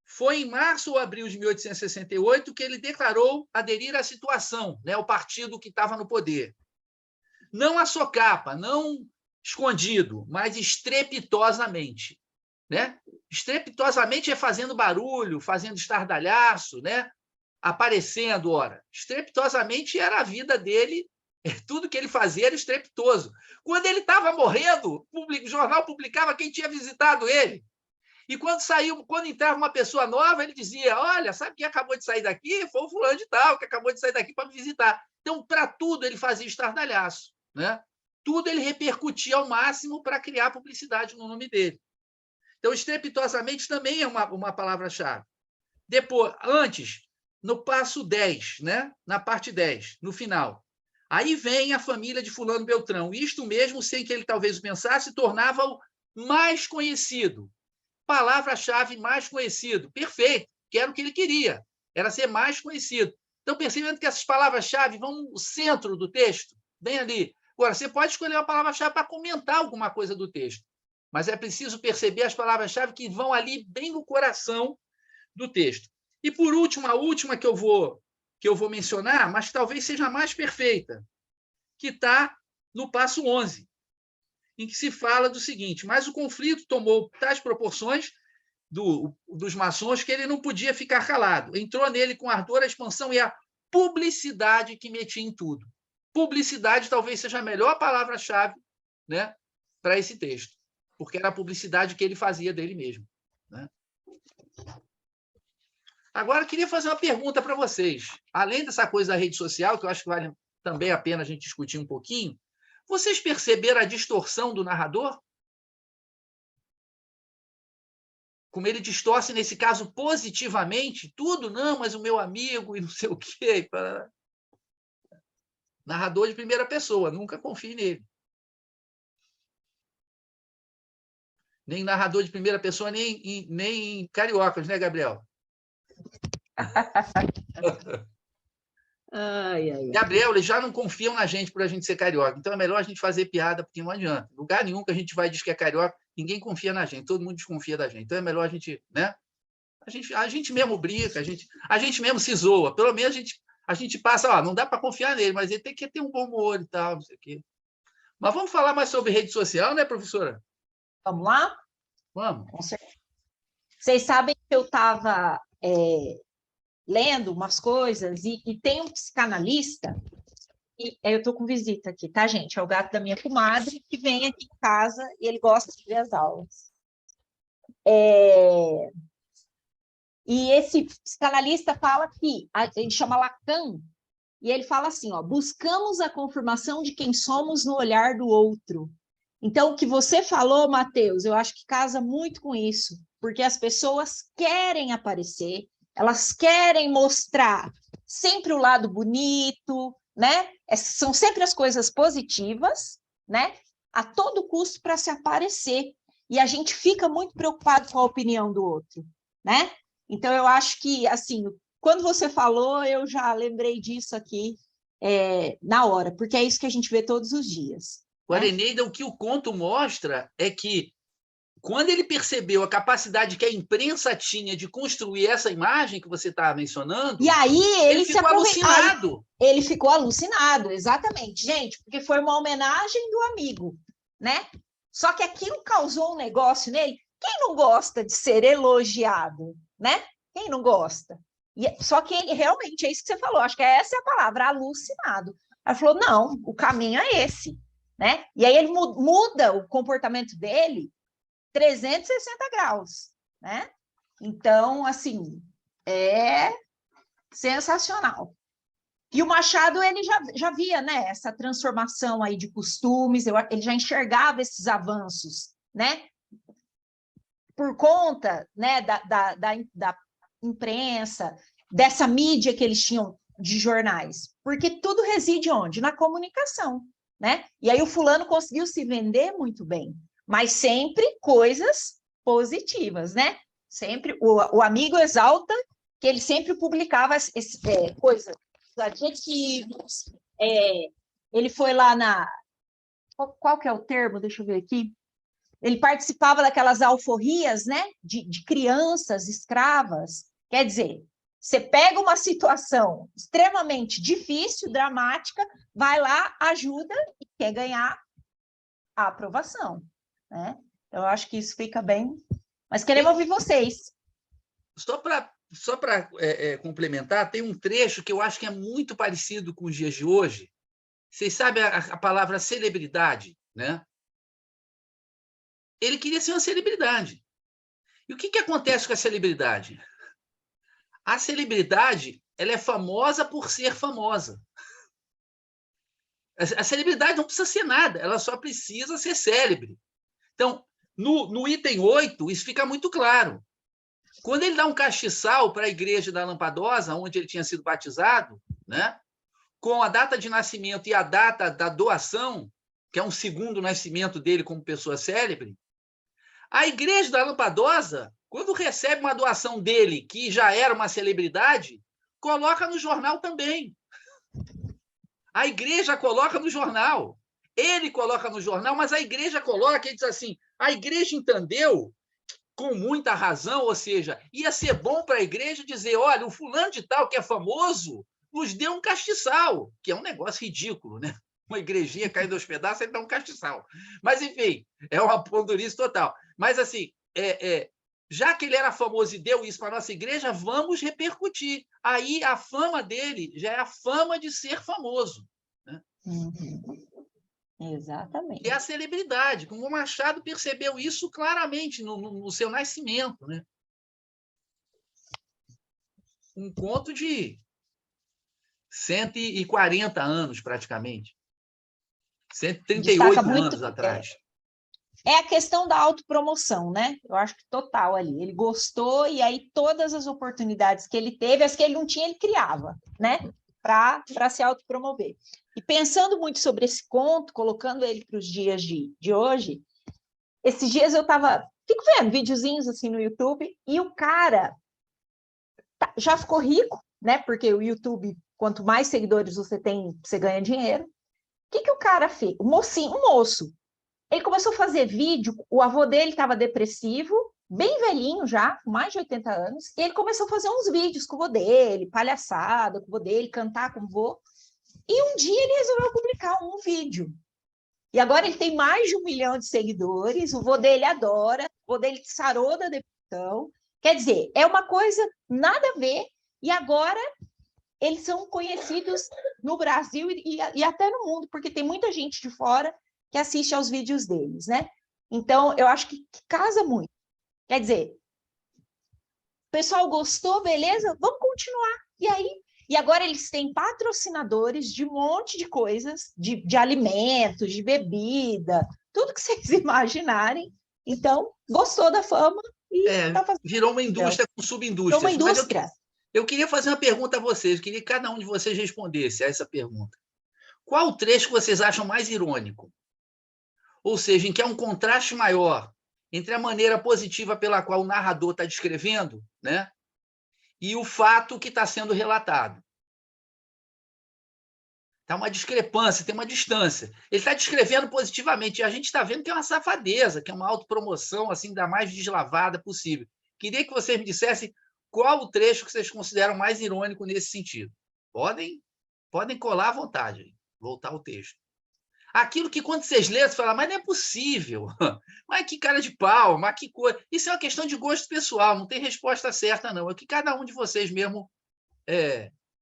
foi em março ou abril de 1868 que ele declarou aderir à situação, né, o partido que estava no poder. Não a socapa, não escondido, mas estrepitosamente, né? Estrepitosamente é fazendo barulho, fazendo estardalhaço, né? Aparecendo, ora. Estrepitosamente era a vida dele Tudo que ele fazia era estrepitoso. Quando ele estava morrendo, o jornal publicava quem tinha visitado ele. E quando entrava uma pessoa nova, ele dizia: olha, sabe quem acabou de sair daqui? Foi o fulano de tal, que acabou de sair daqui para me visitar. Então, para tudo, ele fazia estardalhaço, né? Tudo ele repercutia ao máximo para criar publicidade no nome dele. Então, estrepitosamente também é uma palavra-chave. Depois, antes, no passo 10, né? Na parte 10, no final. Aí vem a família de fulano Beltrão. Isto mesmo, sem que ele talvez pensasse, tornava-o mais conhecido. Palavra-chave mais conhecido. Perfeito, que era o que ele queria, era ser mais conhecido. Então, percebendo que essas palavras-chave vão no centro do texto, bem ali. Agora, você pode escolher uma palavra-chave para comentar alguma coisa do texto, mas é preciso perceber as palavras-chave que vão ali bem no coração do texto. E, por último, a última que eu vou mencionar, mas talvez seja a mais perfeita, que está no passo 11, em que se fala do seguinte: mas o conflito tomou tais proporções dos maçons que ele não podia ficar calado. Entrou nele com ardor a expansão e a publicidade que metia em tudo. Publicidade talvez seja a melhor palavra-chave, né, para esse texto, porque era a publicidade que ele fazia dele mesmo, né? Agora, eu queria fazer uma pergunta para vocês. Além dessa coisa da rede social, que eu acho que vale também a pena a gente discutir um pouquinho, vocês perceberam a distorção do narrador? Como ele distorce, nesse caso, positivamente, tudo, não, mas o meu amigo e não sei o quê. Narrador de primeira pessoa, nunca confie nele. Nem narrador de primeira pessoa, nem em cariocas, né, Gabriel? Gabriel, eles já não confiam na gente por a gente ser carioca, então é melhor a gente fazer piada, porque não adianta. Lugar nenhum que a gente vai dizer que é carioca, ninguém confia na gente, todo mundo desconfia da gente. Então é melhor a gente, né? A gente mesmo brinca, a gente mesmo se zoa. Pelo menos a gente passa, ó, não dá para confiar nele, mas ele tem que ter um bom humor e tal, não sei o quê. Mas vamos falar mais sobre rede social, né, professora? Vamos lá? Vamos. Vocês sabem que eu estava lendo umas coisas e tem um psicanalista, e eu estou com visita aqui, tá, gente? É o gato da minha comadre, que vem aqui em casa e ele gosta de ver as aulas. E esse psicanalista fala que, ele chama Lacan, e ele fala assim, ó, buscamos a confirmação de quem somos no olhar do outro. Então, o que você falou, Matheus, eu acho que casa muito com isso, porque as pessoas querem aparecer, elas querem mostrar sempre o lado bonito, né? São sempre as coisas positivas, né? A todo custo para se aparecer. E a gente fica muito preocupado com a opinião do outro, né? Então, eu acho que, assim, quando você falou, eu já lembrei disso aqui na hora, porque é isso que a gente vê todos os dias. Agora, Eneida, o que o conto mostra é que, quando ele percebeu a capacidade que a imprensa tinha de construir essa imagem que você está mencionando, e aí ele ficou alucinado. Ele ficou alucinado, exatamente, gente, porque foi uma homenagem do amigo, né? Só que aquilo causou um negócio nele. Quem não gosta de ser elogiado, né? Quem não gosta? Só que ele realmente, é isso que você falou, acho que essa é a palavra, alucinado. Aí falou, não, o caminho é esse, né? E aí ele muda o comportamento dele 360 graus, né? Então, assim, é sensacional. E o Machado, ele já via, né, essa transformação aí de costumes, ele já enxergava esses avanços, né? Por conta, né, da imprensa, dessa mídia que eles tinham de jornais. Porque tudo reside onde? Na comunicação, né? E aí o fulano conseguiu se vender muito bem, mas sempre coisas positivas, né? Sempre o amigo exalta que ele sempre publicava coisas adjetivos. Ele foi lá na... Qual que é o termo? Deixa eu ver aqui. Ele participava daquelas alforrias, né? De crianças escravas. Quer dizer, você pega uma situação extremamente difícil, dramática, vai lá, ajuda e quer ganhar a aprovação, né? Eu acho que isso fica bem... Mas queremos ouvir vocês. Só para complementar, tem um trecho que eu acho que é muito parecido com os dias de hoje, Vocês sabem a palavra celebridade, né? Ele queria ser uma celebridade. E o que acontece com a celebridade? A celebridade, ela é famosa por ser famosa. A celebridade não precisa ser nada, ela só precisa ser célebre. Então, no item 8, isso fica muito claro. Quando ele dá um castiçal para a igreja da Lampadosa, onde ele tinha sido batizado, né, com a data de nascimento e a data da doação, que é um segundo nascimento dele como pessoa célebre, a igreja da Lampadosa, quando recebe uma doação dele, que já era uma celebridade, coloca no jornal também. A igreja coloca no jornal. Ele coloca no jornal, mas a igreja coloca e diz assim, a igreja entendeu com muita razão, ou seja, ia ser bom para a igreja dizer, olha, o fulano de tal que é famoso nos deu um castiçal, que é um negócio ridículo, né? Uma igrejinha caindo aos pedaços, ele dá um castiçal. Mas, enfim, é uma pondurice total. Mas, assim, já que ele era famoso e deu isso para a nossa igreja, vamos repercutir. Aí a fama dele já é a fama de ser famoso. Né? Exatamente. E a celebridade, como o Machado percebeu isso claramente no seu nascimento. Né? Um conto de 140 anos, praticamente. 138 anos atrás. É a questão da autopromoção, né? Eu acho que total ali. Ele gostou e aí todas as oportunidades que ele teve, as que ele não tinha, ele criava, né? Para se autopromover. E pensando muito sobre esse conto, colocando ele para os dias de hoje, esses dias eu fico vendo videozinhos assim no YouTube e o cara já ficou rico, né? Porque o YouTube, quanto mais seguidores você tem, você ganha dinheiro. O que o cara fez? Um moço. Ele começou a fazer vídeo, o avô dele estava depressivo, bem velhinho já, com mais de 80 anos, e ele começou a fazer uns vídeos com o vô dele, palhaçada com o vô dele, cantar com o vô. E um dia ele resolveu publicar um vídeo. E agora ele tem mais de 1 milhão de seguidores, o vô dele adora, o vô dele sarou da depressão. Quer dizer, é uma coisa nada a ver, e agora eles são conhecidos no Brasil e até no mundo, porque tem muita gente de fora que assiste aos vídeos deles, né? Então, eu acho que casa muito. Quer dizer, o pessoal gostou, beleza? Vamos continuar. E aí? E agora eles têm patrocinadores de um monte de coisas, de alimentos, de bebida, tudo que vocês imaginarem. Então, gostou da fama e tá fazendo. Virou uma indústria com subindústrias. Virou uma indústria. Eu queria fazer uma pergunta a vocês, eu queria que cada um de vocês respondesse a essa pergunta. Qual o trecho que vocês acham mais irônico? Ou seja, em que há um contraste maior entre a maneira positiva pela qual o narrador está descrevendo, né, e o fato que está sendo relatado. Está uma discrepância, tem uma distância. Ele está descrevendo positivamente, e a gente está vendo que é uma safadeza, que é uma autopromoção assim, da mais deslavada possível. Queria que vocês me dissessem qual o trecho que vocês consideram mais irônico nesse sentido. Podem colar à vontade, voltar ao texto. Aquilo que, quando vocês lêem, você fala, mas não é possível. Mas que cara de pau, mas que coisa. Isso é uma questão de gosto pessoal, não tem resposta certa, não. É o que cada um de vocês mesmo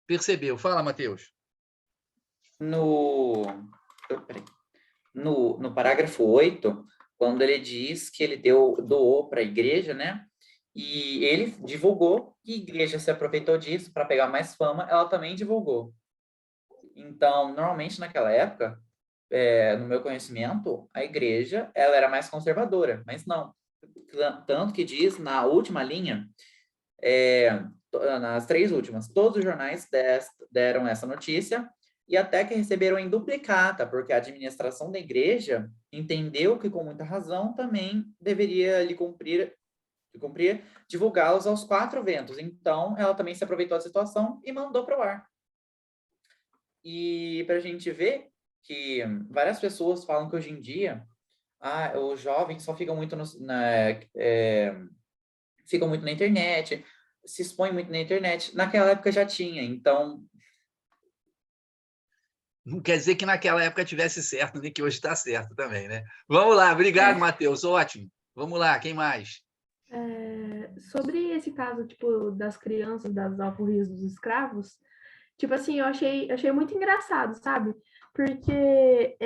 percebeu. Fala, Matheus. No parágrafo 8, quando ele diz que ele doou para a igreja, né? E ele divulgou, e a igreja se aproveitou disso para pegar mais fama, ela também divulgou. Então, normalmente, naquela época, no meu conhecimento, a igreja ela era mais conservadora, mas não. Tanto que diz, na última linha, nas 3 últimas, todos os jornais deram essa notícia, e até que receberam em duplicata, porque a administração da igreja entendeu que, com muita razão, também deveria lhe cumprir divulgá-los aos 4 ventos. Então, ela também se aproveitou da situação e mandou para o ar. E para a gente ver que várias pessoas falam que hoje em dia os jovens só ficam muito ficam muito na internet, se expõem muito na internet. Naquela época já tinha, então... Não quer dizer que naquela época tivesse certo, nem que hoje está certo também, né? Vamos lá, obrigado, Matheus, ótimo. Vamos lá, quem mais? Sobre esse caso, tipo, das crianças, das alforrias dos escravos, tipo assim, eu achei muito engraçado, sabe? porque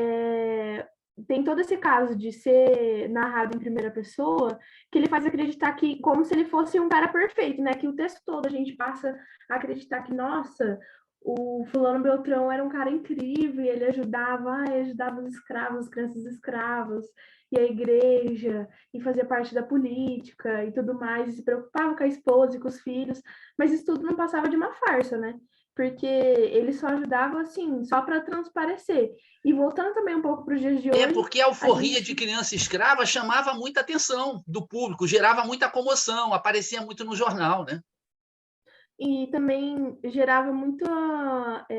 tem todo esse caso de ser narrado em primeira pessoa, que ele faz acreditar que, como se ele fosse um cara perfeito, né? Que o texto todo a gente passa a acreditar que, nossa, o fulano Beltrão era um cara incrível, e ele ajudava os escravos, as crianças escravas, e a igreja, e fazia parte da política e tudo mais, e se preocupava com a esposa e com os filhos, mas isso tudo não passava de uma farsa, né? Porque ele só ajudava, assim, só para transparecer. E voltando também um pouco para os dias de hoje... Porque a alforria de criança escrava chamava muita atenção do público, gerava muita comoção, aparecia muito no jornal, né? E também gerava muita...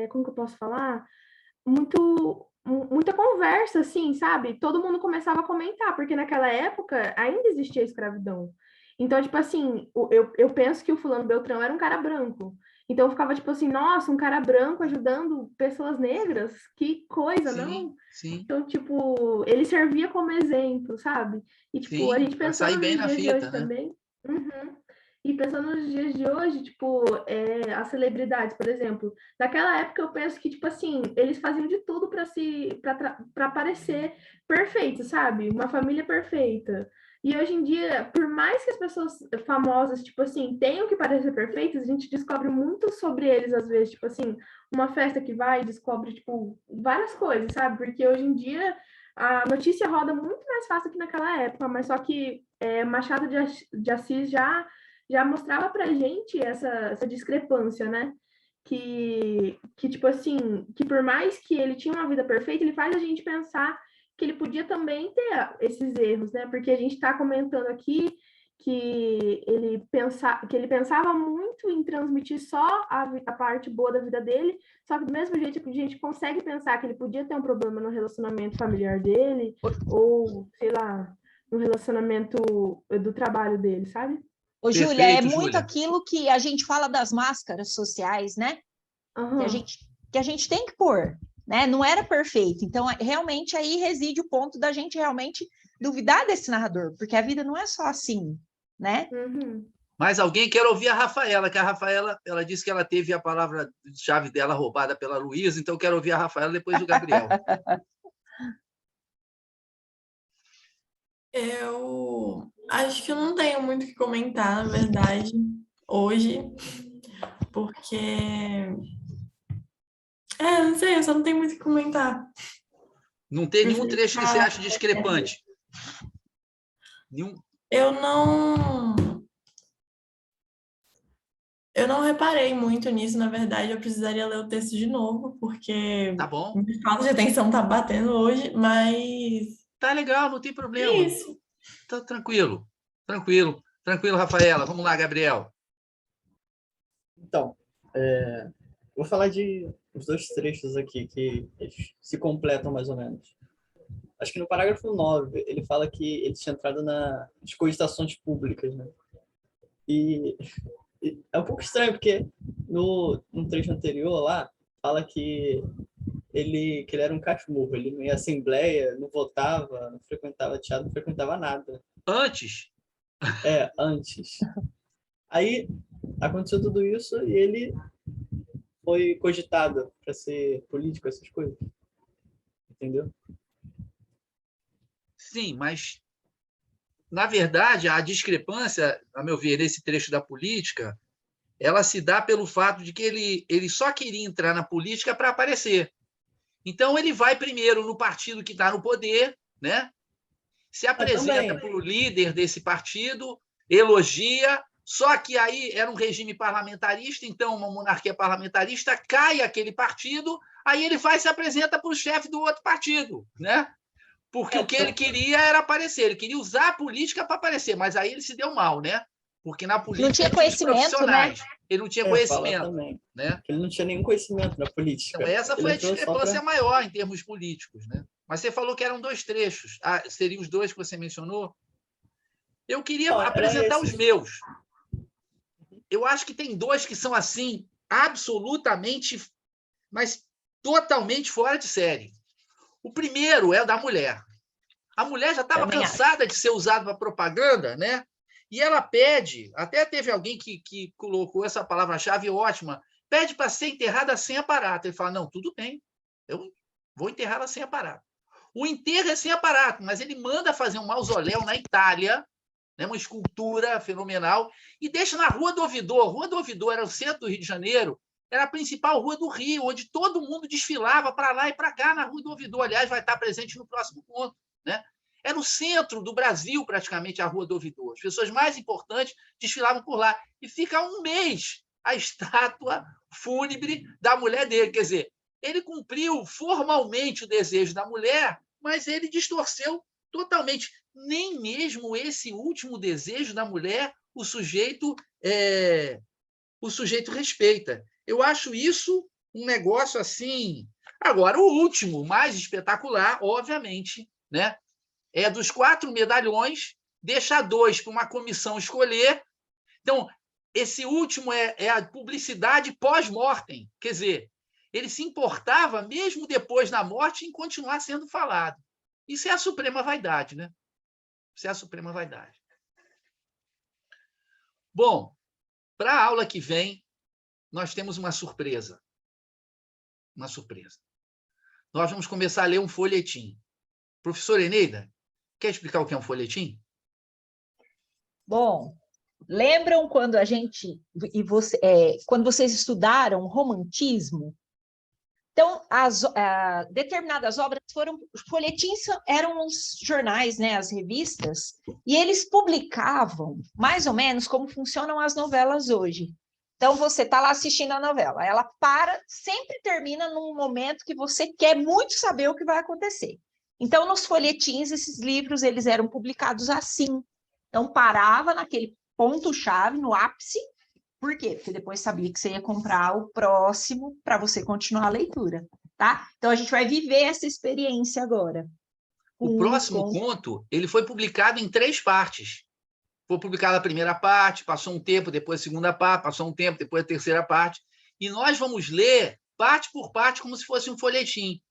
como que eu posso falar? Muita conversa, assim, sabe? Todo mundo começava a comentar, porque naquela época ainda existia a escravidão. Então, tipo assim, eu penso que o fulano Beltrão era um cara branco. Então, eu ficava tipo assim, nossa, um cara branco ajudando pessoas negras? Que coisa, não? Sim. Então, tipo, ele servia como exemplo, sabe? E, tipo, a gente para sair pensando bem nos na dias de hoje fita, né? também... E pensando nos dias de hoje, tipo, as celebridades, por exemplo, naquela época eu penso que, tipo assim, eles faziam de tudo para parecer perfeito, sabe? Uma família perfeita. E hoje em dia, por mais que as pessoas famosas, tipo assim, tenham que parecer perfeitas, a gente descobre muito sobre eles, às vezes, tipo assim, uma festa que vai, descobre, tipo, várias coisas, sabe? Porque hoje em dia a notícia roda muito mais fácil que naquela época, mas só que Machado de Assis já mostrava pra gente essa discrepância, né? Que, tipo assim, que por mais que ele tinha uma vida perfeita, ele faz a gente pensar que ele podia também ter esses erros, né? Porque a gente está comentando aqui que ele pensava muito em transmitir só a parte boa da vida dele, só que do mesmo jeito que a gente consegue pensar que ele podia ter um problema no relacionamento familiar dele, ou, sei lá, no relacionamento do trabalho dele, sabe? Ô, Júlia, é muito Júlia. aquilo que a gente fala das máscaras sociais, né? Uhum. Que a gente tem que pôr, né? Não era perfeito. Então, realmente, aí reside o ponto da gente realmente duvidar desse narrador, porque a vida não é só assim, né? Uhum. Mas alguém quer ouvir a Rafaela, que a Rafaela, ela disse que ela teve a palavra-chave dela roubada pela Luísa, então eu quero ouvir a Rafaela depois do Gabriel. Eu acho que eu não tenho muito o que comentar, na verdade, hoje, porque... não sei, eu só não tenho muito o que comentar. Não tem nenhum trecho que você acha discrepante? Nenhum? Eu não reparei muito nisso, na verdade, eu precisaria ler o texto de novo, porque Tá bom. minha falta de atenção tá batendo hoje, mas Tá legal, não tem problema. é isso. Tá tranquilo, Rafaela. Vamos lá, Gabriel. Então, vou falar de os dois trechos aqui que eles se completam mais ou menos. Acho que no parágrafo 9, ele fala que ele tinha entrado nas cogitações públicas, né? E é um pouco estranho, porque no trecho anterior lá, fala que ele era um cachorro, ele não ia à assembleia, não votava, não frequentava teatro, não frequentava nada. Antes? Antes. Aí aconteceu tudo isso e ele foi cogitado para ser político, essas coisas. Entendeu? Sim, mas, na verdade, a discrepância, a meu ver, nesse trecho da política, ela se dá pelo fato de que ele só queria entrar na política para aparecer. Então, ele vai primeiro no partido que está no poder, né? Se apresenta para o líder desse partido, elogia, só que aí era um regime parlamentarista, então uma monarquia parlamentarista, cai aquele partido, aí ele vai e se apresenta para o chefe do outro partido, né? Porque o que ele queria era aparecer, ele queria usar a política para aparecer, mas aí ele se deu mal, né? Porque na política não tinha conhecimento, né? Ele não tinha conhecimento. Também. Né? Ele não tinha nenhum conhecimento na política. Então, essa foi a discrepância maior em termos políticos, né? Mas você falou que eram dois trechos. Seriam os dois que você mencionou? Eu queria apresentar os meus. Eu acho que tem dois que são assim, absolutamente, mas totalmente fora de série. O primeiro é o da mulher. A mulher já estava cansada de ser usada para propaganda, né? E ela pede, até teve alguém que colocou essa palavra-chave ótima, pede para ser enterrada sem aparato. Ele fala, não, tudo bem, eu Vou enterrá-la sem aparato. O enterro é sem aparato, mas ele manda fazer um mausoléu na Itália, né, uma escultura fenomenal, e deixa na Rua do Ouvidor. A Rua do Ouvidor era o centro do Rio de Janeiro, era a principal rua do Rio, onde todo mundo desfilava para lá e para cá na Rua do Ouvidor. Aliás, vai estar presente no próximo ponto, né? Era o centro do Brasil, praticamente, a Rua do Ouvidor. As pessoas mais importantes desfilavam por lá. E fica um mês a estátua fúnebre da mulher dele. Quer dizer, ele cumpriu formalmente o desejo da mulher, mas ele distorceu totalmente. Nem mesmo esse último desejo da mulher o sujeito respeita. Eu acho isso um negócio assim. Agora, o último, mais espetacular, obviamente, né, é dos 4 medalhões, deixa 2 para uma comissão escolher. Então, esse último é a publicidade pós-mortem. Quer dizer, ele se importava, mesmo depois da morte, em continuar sendo falado. Isso é a suprema vaidade, né? Isso é a suprema vaidade. Bom, para a aula que vem, nós temos uma surpresa. Uma surpresa. Nós vamos começar a ler um folhetim. Professora Eneida, quer explicar o que é um folhetim? Bom, lembram quando quando vocês estudaram romantismo? Então, determinadas obras folhetins eram os jornais, né, as revistas, e eles publicavam mais ou menos como funcionam as novelas hoje. Então, você está lá assistindo a novela, ela sempre termina num momento que você quer muito saber o que vai acontecer. Então, nos folhetins, esses livros eles eram publicados assim. Então, parava naquele ponto-chave, no ápice. Por quê? Porque depois sabia que você ia comprar o próximo para você continuar a leitura, tá? Então, a gente vai viver essa experiência agora. O próximo conto, ele foi publicado em 3 partes. Foi publicada a primeira parte, passou um tempo, depois a segunda parte, passou um tempo, depois a terceira parte. E nós vamos ler parte por parte como se fosse um folhetim,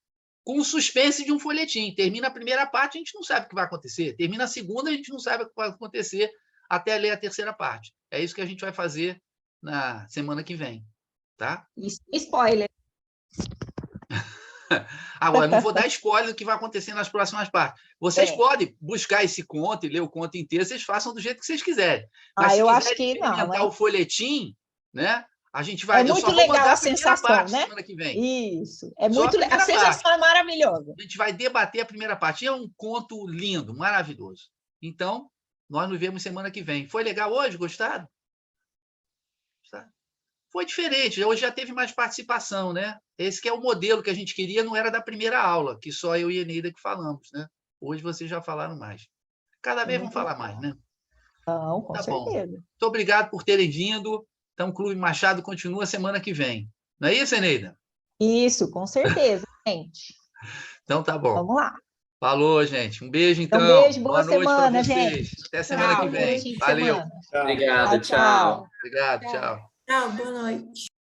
com o suspense de um folhetim. Termina a primeira parte, a gente não sabe o que vai acontecer. Termina a segunda, a gente não sabe o que vai acontecer até ler a terceira parte. É isso que a gente vai fazer na semana que vem, tá? Spoiler. Agora, não vou dar spoiler do que vai acontecer nas próximas partes. Vocês podem buscar esse conto e ler o conto inteiro, vocês façam do jeito que vocês quiserem. Mas se eu acho quiserem que não, experimentar o folhetim, né? A gente vai... É muito legal a sensação, né? Semana que vem. Isso. É muito legal. A sensação é maravilhosa. A gente vai debater a primeira parte. É um conto lindo, maravilhoso. Então, nós nos vemos semana que vem. Foi legal hoje? Gostaram? Foi diferente. Hoje já teve mais participação, né? Esse que é o modelo que a gente queria, não era da primeira aula, que só eu e a Eneida que falamos, né? Hoje vocês já falaram mais. Cada vez vão falar mais, né? Não, com certeza. Bom. Muito obrigado por terem vindo. Então, o Clube Machado continua semana que vem. Não é isso, Eneida? Isso, com certeza, gente. Então, tá bom. Vamos lá. Falou, gente. Um beijo, então. Um beijo, boa noite semana, vocês. gente. Até semana que vem. Valeu. Obrigado, tchau. Obrigado, tchau. Tchau, boa noite.